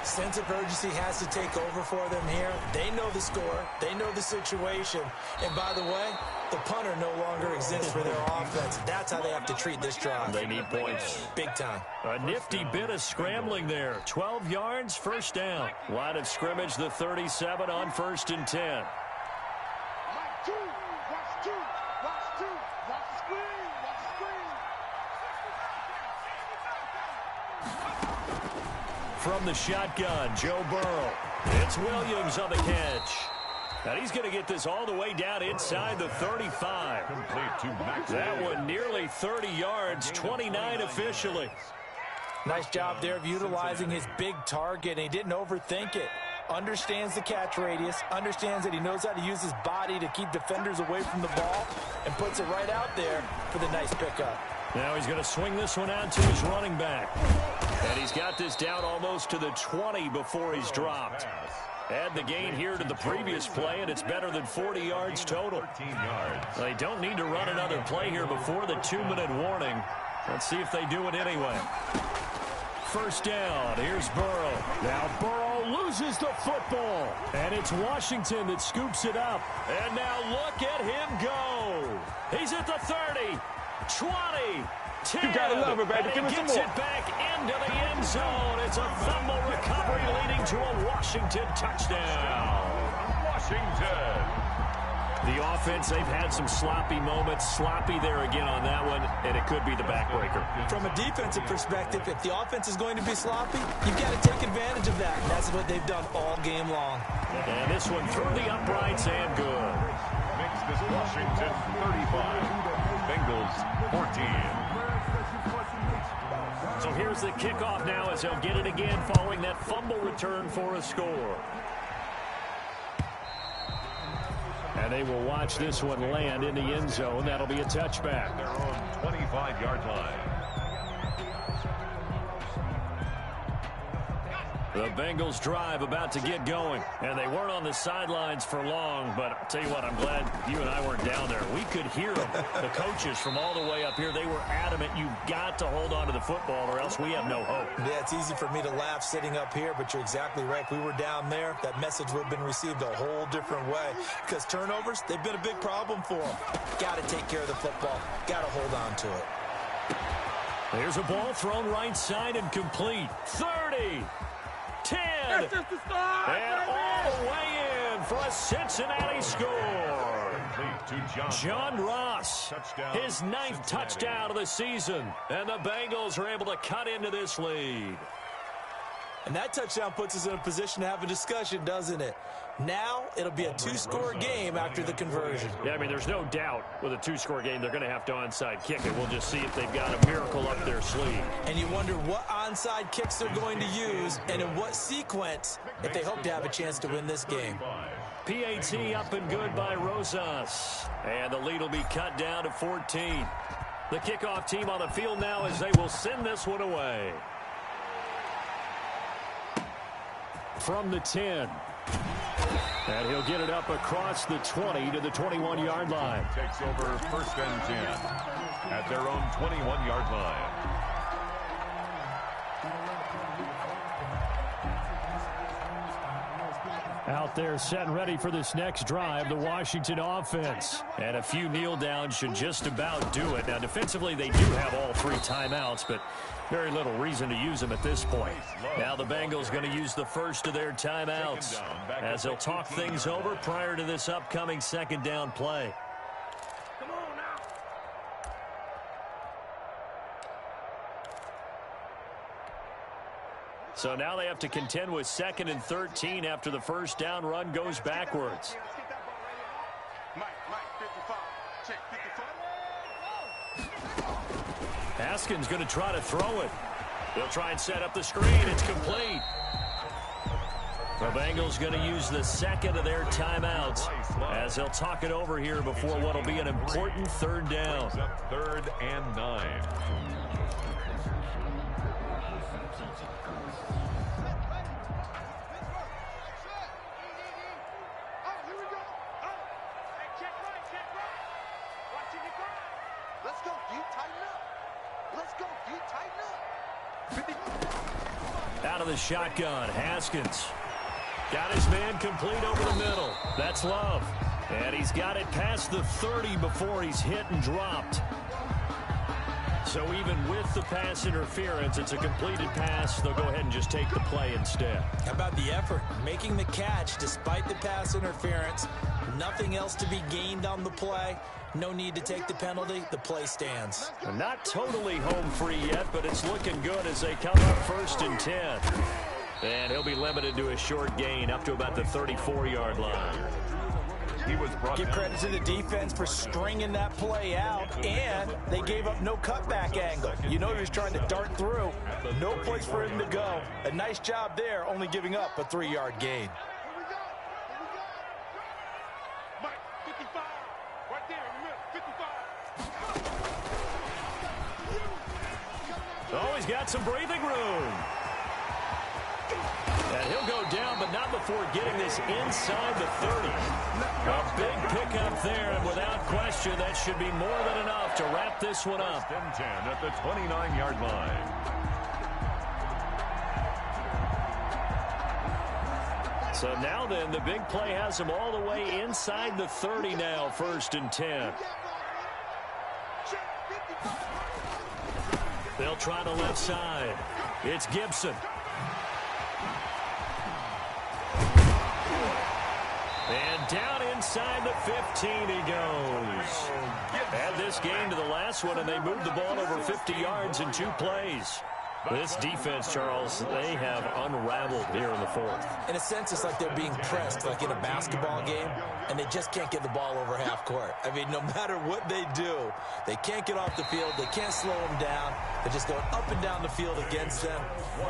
Sense of urgency has to take over for them here. They know the score. They know the situation. And by the way, the punter no longer exists for their offense. That's how they have to treat this drive. They need points. Big time. A nifty bit of scrambling there. 12 yards, 1st down. Line of scrimmage, the 37 on 1st and 10. From the shotgun, Joe Burrow. It's Williams on the catch. And he's going to get this all the way down inside the 35. That one nearly 30 yards, 29 officially. Nice job there of utilizing his big target. And he didn't overthink it. Understands the catch radius, understands that he knows how to use his body to keep defenders away from the ball, and puts it right out there for the nice pickup. Now he's going to swing this one out to his running back. And he's got this down almost to the 20 before he's dropped. Add the gain here to the previous play, and it's better than 40 yards total. They don't need to run another play here before the 2-minute warning. Let's see if they do it anyway. 1st down. Here's Burrow. Now Burrow loses the football. And it's Washington that scoops it up. And now look at him go. He's at the 30. 20, 10, you gotta love it, baby. Give me some more. Gets it back into the end zone. It's a fumble recovery leading to a Washington touchdown. Washington. The offense, they've had some sloppy moments. Sloppy there again on that one, and it could be the backbreaker. From a defensive perspective, if the offense is going to be sloppy, you've got to take advantage of that. And that's what they've done all game long. And this one through the uprights and good. Makes this Washington 35. Bengals 14. So here's the kickoff now as they'll get it again following that fumble return for a score. And they will watch this one land in the end zone. That'll be a touchback. Their own 25-yard line. The Bengals drive about to get going. And they weren't on the sidelines for long, but I'll tell you what, I'm glad you and I weren't down there. We could hear them. The coaches from all the way up here, they were adamant, you've got to hold on to the football or else we have no hope. Yeah, it's easy for me to laugh sitting up here, but you're exactly right. If we were down there, that message would have been received a whole different way. Because turnovers, they've been a big problem for them. Got to take care of the football. Got to hold on to it. There's a ball thrown right side and complete. 30, 10, and all the way in for a Cincinnati score. John Ross, his 9th touchdown of the season, and the Bengals are able to cut into this lead. And that touchdown puts us in a position to have a discussion, doesn't it? Now it'll be a 2-score game after the conversion. Yeah, I mean, there's no doubt with a 2-score game they're going to have to onside kick it. We'll just see if they've got a miracle up their sleeve. And you wonder what onside kicks they're going to use and in what sequence if they hope to have a chance to win this game. PAT up and good by Rosas. And the lead will be cut down to 14. The kickoff team on the field now as they will send this one away. From the 10. And he'll get it up across the 20 to the 21-yard line. Takes over 1st and 10 at their own 21-yard line. Out there set and ready for this next drive, the Washington offense. And a few kneel downs should just about do it. Now, defensively, they do have all 3 timeouts, but very little reason to use them at this point. Now the Bengals going to use the first of their timeouts as they'll talk things over prior to this upcoming 2nd down play. So now they have to contend with 2nd and 13 after the 1st down run goes backwards. Haskins going to try to throw it. They'll try and set up the screen. It's complete. The Bengals going to use the 2nd of their timeouts as they'll talk it over here before what will be an important 3rd down. 3rd and 9. Out of the shotgun, Haskins. Got his man complete over the middle. That's Love. And he's got it past the 30 before he's hit and dropped. So even with the pass interference, it's a completed pass. They'll go ahead and just take the play instead. How about the effort? Making the catch despite the pass interference. Nothing else to be gained on the play. No need to take the penalty. The play stands. Not totally home free yet, but it's looking good as they come up 1st and 10. And he'll be limited to a short gain up to about the 34-yard line. Give credit to the defense for stringing that play out, and they gave up no cutback angle. You know he was trying to dart through. No place for him to go. A nice job there, only giving up a 3-yard gain. Oh, he's got some breathing room. And he'll go down, but not before getting this inside the 30. A big pickup there, and without question, that should be more than enough to wrap this one up. 1st and 10 at the 29-yard line. So now then, the big play has him all the way inside the 30 now, 1st and 10. They'll try the left side. It's Gibson. And down inside the 15 he goes. Add this game to the last one, and they moved the ball over 50 yards in 2 plays. This defense, Charles, they have unraveled here in the 4th. In a sense, it's like they're being pressed, like in a basketball game, and they just can't get the ball over half court. I mean, no matter what they do, they can't get off the field. They can't slow them down. They're just going up and down the field against them.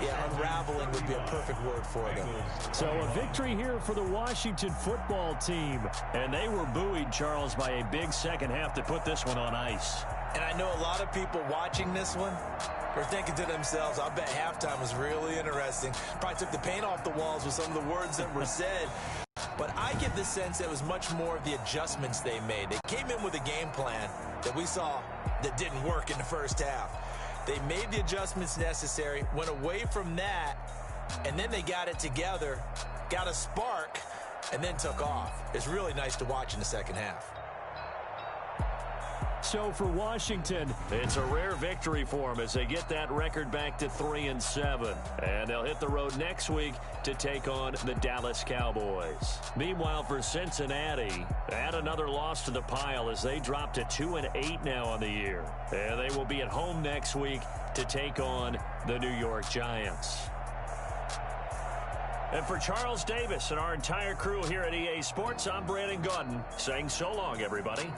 Yeah, unraveling would be a perfect word for them. So a victory here for the Washington football team. And they were buoyed, Charles, by a big second half to put this one on ice. And I know a lot of people watching this one are thinking to themselves, I bet halftime was really interesting. Probably took the paint off the walls with some of the words that were said. But I get the sense it was much more of the adjustments they made. They came in with a game plan that we saw that didn't work in the first half. They made the adjustments necessary, went away from that, and then they got it together, got a spark, and then took off. It's really nice to watch in the second half. So for Washington, it's a rare victory for them as they get that record back to 3-7. And they'll hit the road next week to take on the Dallas Cowboys. Meanwhile, for Cincinnati, add another loss to the pile as they drop to 2-8 now on the year. And they will be at home next week to take on the New York Giants. And for Charles Davis and our entire crew here at EA Sports, I'm Brandon Gaudin saying so long, everybody.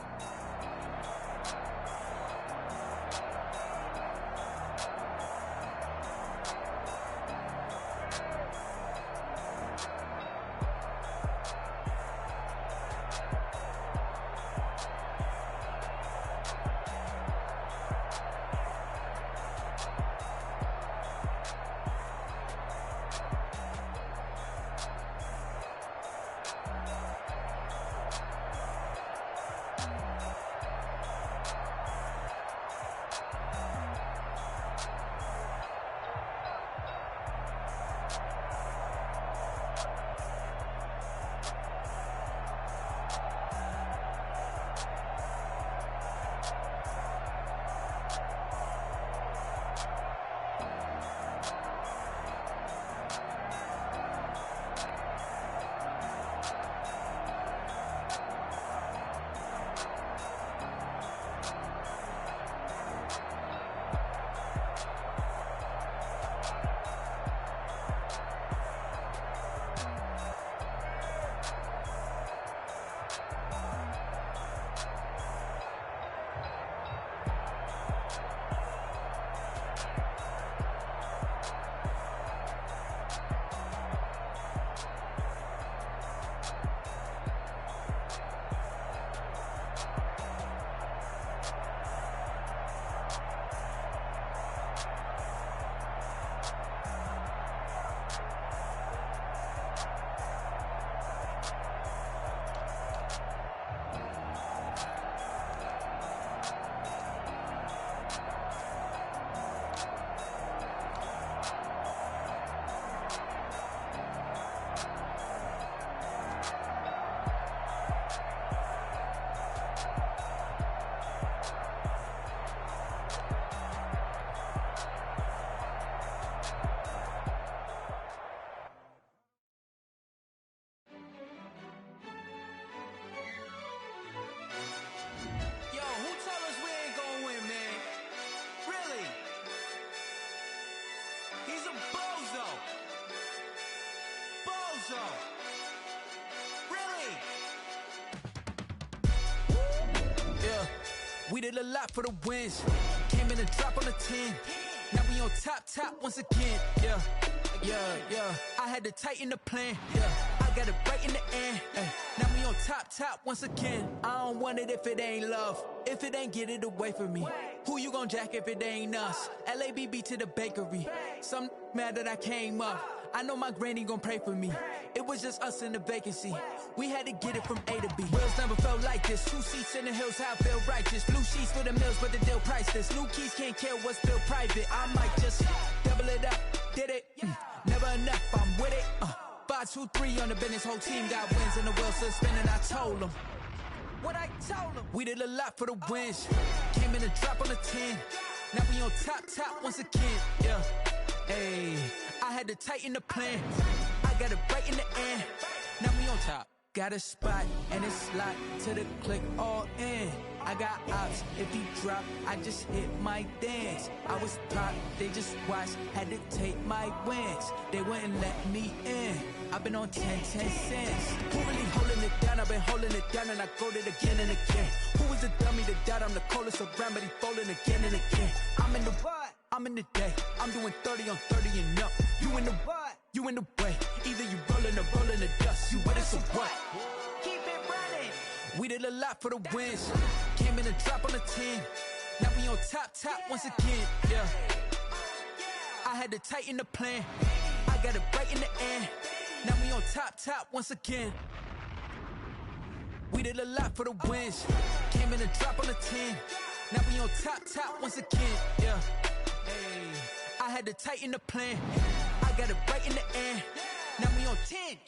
We did a lot for the wins. Came in and dropped on the 10. Now we on top once again. Yeah. I had to tighten the plan. Yeah. I got it right in the end. Now we on top once again. I don't want it if it ain't love. If it ain't, get it away from me. Who you gon' jack if it ain't us? LABB to the bakery. Some mad that I came up. I know my granny gon' pray for me. It was just us in the vacancy. We had to get it from A to B. Wheels never felt like this. 2 seats in the hills, how I feel righteous. Blue sheets for the mills, but the deal priceless. New keys can't care what's still private. I might just double it up. Did it? Never enough, I'm with it. 5, 2, 3 on the business. Whole team got wins and the wheels still spinning. I told them what I told them. We did a lot for the wins. Came in and dropped on the 10. Now we on top once again. Yeah. Hey, I had to tighten the plan. I got it right in the end. Now we on top. Got a spot and it's locked to the click all in. I got ops, if he drop, I just hit my dance. I was top, they just watched, had to take my wins. They wouldn't let me in. I've been on 10 cents. Who really holding it down? I've been holding it down and I go it again and again. Who was the dummy that died? I'm the coldest around, but he falling again and again. I'm in the what? I'm in the day. I'm doing 30 on 30 and up. You in the what? You in the way. Either you rolling or rolling the dust. You with us or what? Keep it running. We did a lot for the wins. Came in and dropped on the 10. Now we on top once again. Yeah. I had to tighten the plan. I got it right in the end. Now we on top once again. We did a lot for the wins. Came in and dropped on the 10. Now we on top once again. Yeah. Hey, I had to tighten the plan. I got it right in the end. Now we on 10.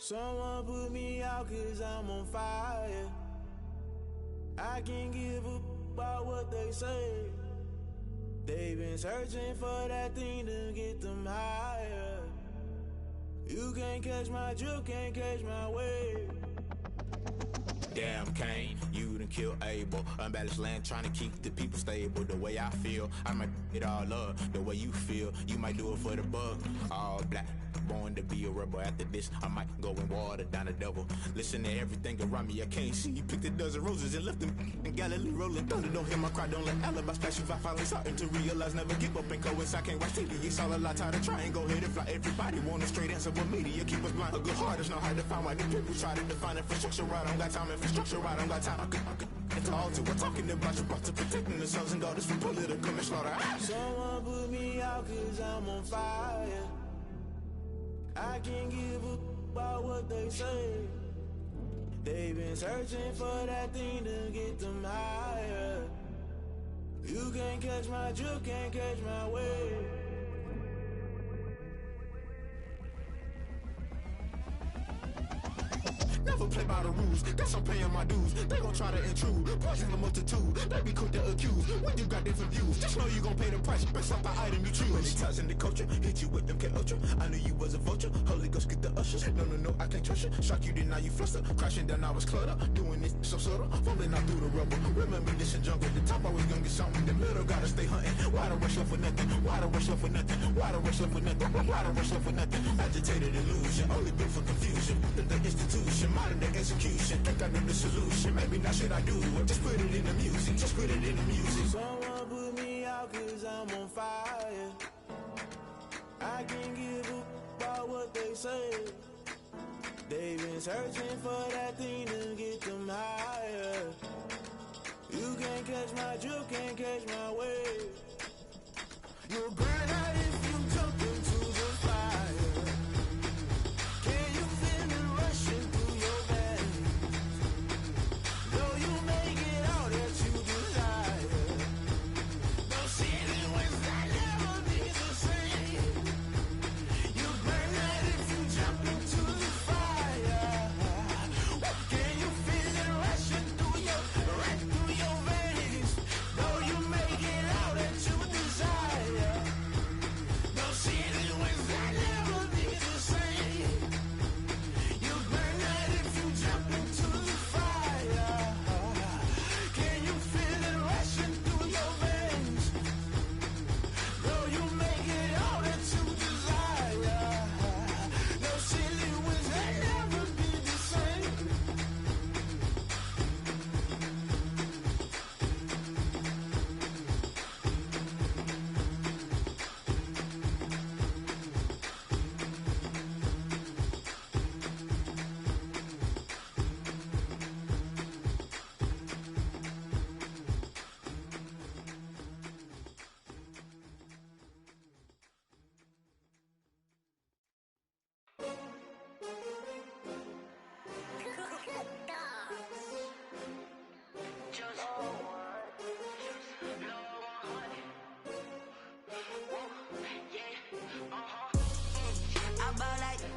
Someone put me out 'cause I'm on fire. I can't give a about what they say. They've been searching for that thing to get them higher. You can't catch my drift, can't catch my wave. Damn, Kane, you done killed Abel. Unbalanced land, trying to keep the people stable. The way I feel, I might it all up. The way you feel, you might do it for the buck. All black, born to be a rebel. After this, I might go and water down the devil. Listen to everything around me, I can't see. You picked a dozen roses and left them in Galilee rolling thunder. Don't hear my cry, don't let alibis pass you. I finally starting to realize, never give up and coincide. Can't watch TV, it's all a lot. Tired of trying, go ahead and fly. Everybody want a straight answer, but media keep us blind. A good heart is not hard to find. Why the people try to define infrastructure right? I don't got time, infrastructure right, I don't got time. It's all to we're talking about you, brought to protecting the sons and daughters from political slaughter. Someone put me out 'cause I'm on fire. I can't give a about what they say. They've been searching for that thing to get them higher. You can't catch my drift, can't catch my wave. Never play by the rules, guess I'm paying my dues. They gon' try to intrude, poison the multitude. They be quick to accuse, when you got different views. Just know you gon' pay the price, based off the item you choose. Many times in the culture, hit you with them K-Ultra. I knew you was a vulture, Holy Ghost get the ushers. No, I can't trust you. Shock you, then now you fluster. Crashing down, I was cluttered. Doing this so subtle, fumbling out through the rubble. Remember this in jungle, the top always gonna get something. The middle gotta stay hunting. Why the rush left for nothing? Why the rush left for nothing? Why the rush left for nothing? Why the rush left for nothing? Agitated illusion, only built for confusion. The institution, modern day execution. Think I know the solution. Maybe not shit I do. Just put it in the music. Just put it in the music. Someone put me out 'cause I'm on fire. I can't give a about what they say. They've been searching for that thing to get them higher. You can't catch my drift, can't catch my wave. You'll burn out if you jump into the fire. Can you feel it rushing through your veins? Though you make it all that you desire. Those city winds that never be the same. You burn out if you jump into the fire. Can you feel it rushing through your veins? Though you make it all that you desire. Those city winds that never be the same. You burn out if you jump into the fire. Can you feel it rushing through your veins? Though you make it all that you desire. Those silly winds that never be the same.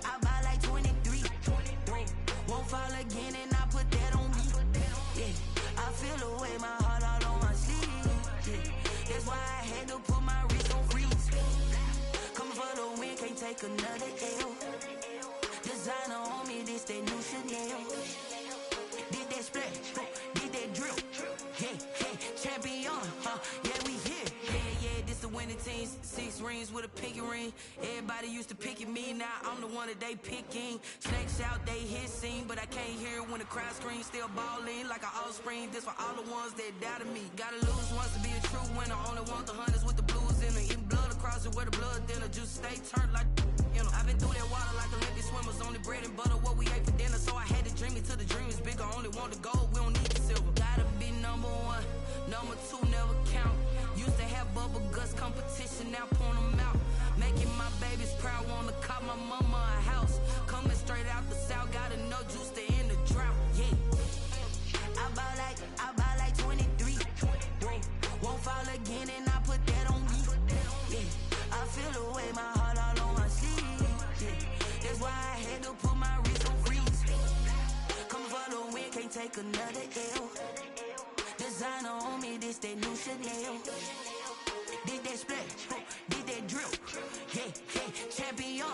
I buy like 23. Won't fall again and I put that on me. Yeah, I feel the way my heart all on my sleeve. Yeah, that's why I had to put my wrist on freeze. Coming for the win, can't take another L. Designer on me, this that new Chanel. Did that splash, did that drill. Yeah, champion, yeah, we here. Yeah, this the winning team. 6 rings with a pinky ring. Everybody used to pick at me, now I'm the one that they picking. Snakes out, they hit scene, but I can't hear it when the crowd screams. Still balling like an offspring. This for all the ones that doubted me. Gotta lose once to be a true winner. Only want the hunters with the blues in it. Eating blood across it where the blood dinner. Juice stay turned like, you know. I've been through that water like Olympic swimmers. Only bread and butter, what we ate for dinner. So I had to dream it till the dream is bigger. Only want the gold, we don't need the silver. Gotta be number 1, number 2 never count. Used to have bubble guts competition, now point them out. Making my babies proud, wanna cop my mama a house. Coming straight out the south, gotta know juice to end the drought. Yeah, I buy like 23. Won't fall again and I put that on me. Yeah, I feel the way my heart all on my sleeve. Yeah, that's why I had to put my wrist on take another L. Designer on me, this that new Chanel. Did that splash, did that drill. Yeah, champion,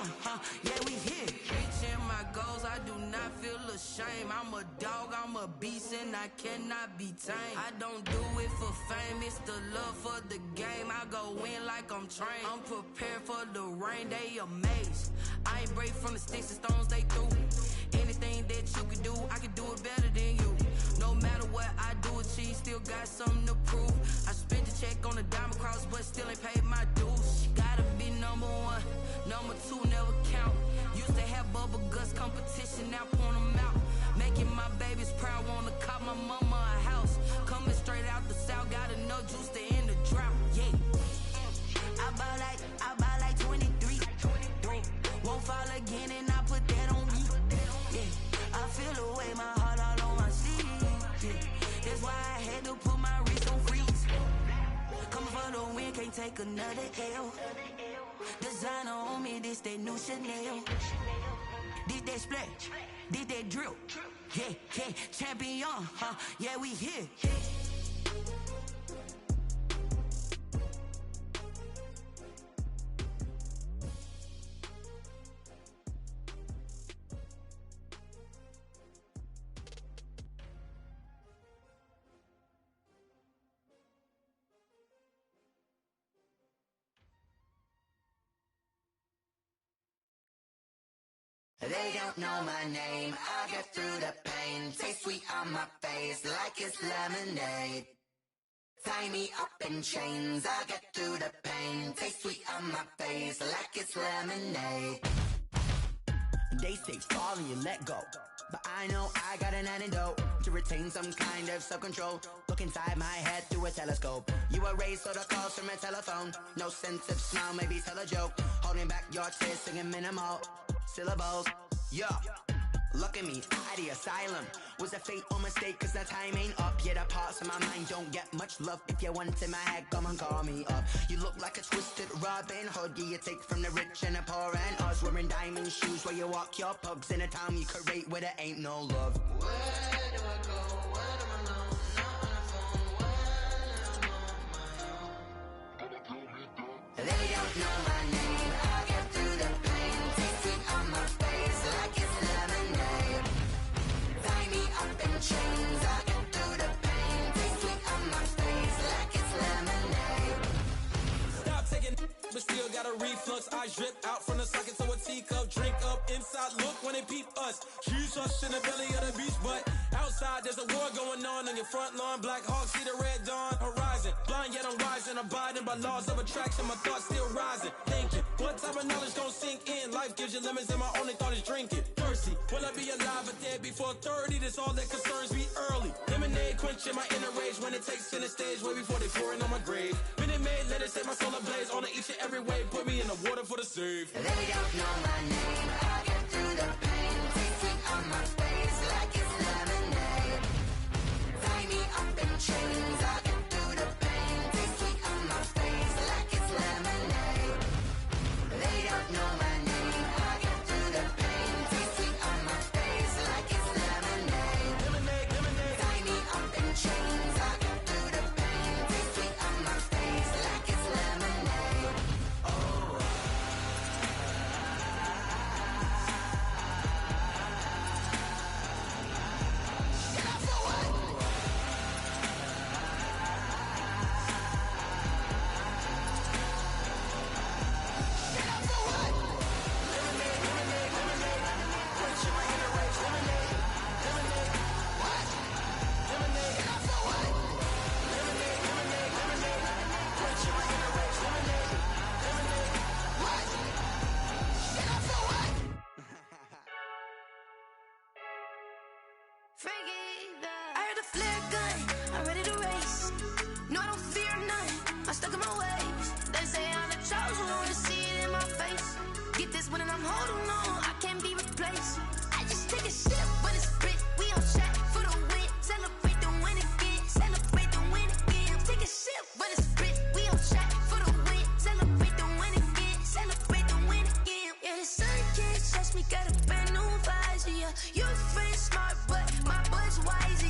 yeah, we here. Reaching my goals, I do not feel ashamed. I'm a dog, I'm a beast, and I cannot be tamed. I don't do it for fame, it's the love for the game. I go in like I'm trained. I'm prepared for the rain, they amazed. I ain't break from the sticks and stones they threw. Anything that you can do, I can do it better than you. No matter what I do, achieve, still got something to prove. I spent the check on the diamond cross, but still ain't paid my dues. Gotta be number one, number two never count. Used to have bubble guts competition, now point them out. Making my babies proud, wanna cop my mama a house. Coming straight out the south, got enough juice to end the drought. Yeah, I buy like 23. Won't fall again, and I put that on me. Yeah, I feel the way, my heart all on my sleeve. Yeah, that's why I had to put my wrist on freeze. Coming for the win, can't take another L. Designer on me, this that new Chanel. Did that splash, did that drill. Yeah, champion, yeah, we here. They don't know my name, I get through the pain. Taste sweet on my face like it's lemonade. Tie me up in chains, I get through the pain. Taste sweet on my face like it's lemonade. They say fall and you let go, but I know I got an antidote to retain some kind of self-control. Look inside my head through a telescope. You erase all the calls from a telephone. No sense of smile, maybe tell a joke. Holding back your tears, singing minimal syllables. Yeah, look at me, at the asylum. Was a fate or mistake, cause the time ain't up. Yet the parts of my mind don't get much love. If you want in my head, come and call me up. You look like a twisted Robin Hood. Yeah, you take from the rich and the poor and us. Wearing diamond shoes where you walk your pugs in a town you create where there ain't no love. Where do I go? Where do I know? Not on the phone when I'm on my own. They don't know my name, I get through the pain. Taste sweet on my face like it's lemonade. Tie me up in chains, I get through the pain. Taste sweet on my face like it's lemonade. Stop taking but still got a reflux. I drip out from the socket to a teacup. Drink up inside, look when they peep us. Shoes us in the belly of the beach, but outside there's a war going on your front lawn. Black Hawks see the red dawn horizon. Blind yet I'm rising, abiding by laws of attraction. My thoughts still rising, thinking what type of knowledge gon' sink in? Life gives you lemons and my only thought is drinking. Thirsty, will I be alive or dead before 30? That's all that concerns me early. Lemonade quenching my inner rage when it takes center stage way before they pour it on my grave. Minute Maid, let it set my soul ablaze on each and every way. Put me in the water for the save. They don't know my name, I get through the pain. Taste sweet on my face like it's lemonade. Tie me up in chains, I get through the pain. Taste sweet on my face like it's lemonade. They don't know my name, I get through the pain. Taste sweet on my face like it's lemonade. Tie me up in chains, I get through the pain. Taste sweet on my face like it's lemonade. I heard a flare gun, I'm ready to race. No, I don't fear none, I'm stuck in my ways. They say I'm the chosen one, to see it in my face. Get this one and I'm holding on, I can't be replaced. I just take a sip when it's spit, we on shot for the win. Celebrate the win again, celebrate the win again. Take a sip when it's spit, we on shot for the win. Celebrate the win again, celebrate the win again. Yeah, the sun can't touch me, got a brand new visor. Yeah, you're friend smart, but my bud's wiser.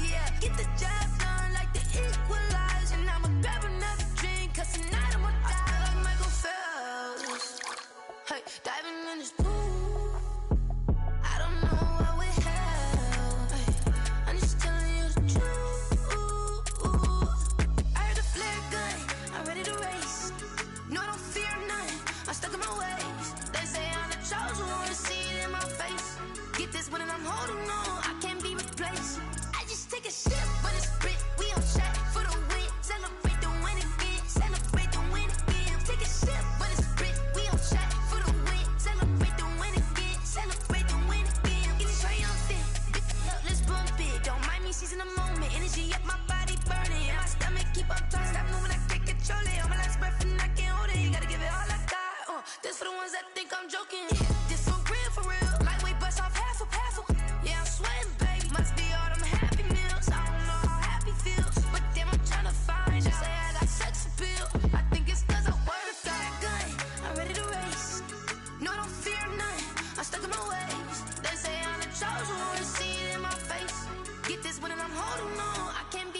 one and I'm holding on. I can't be replaced. I just take a sip, but it's spit. We on shot for the win. Celebrate the win again. Celebrate the win again. Take a sip, but it's spit. We on shot for the win. Celebrate the win again. Celebrate the win again. Getting triumphant. Look, let's bump it. Don't mind me seizing the moment. Energy up my body burning. And my stomach keep up trying. Stop moving, I can't control it. On my last breath and I can't hold it. You gotta give it all I got. This for the ones that think I'm joking.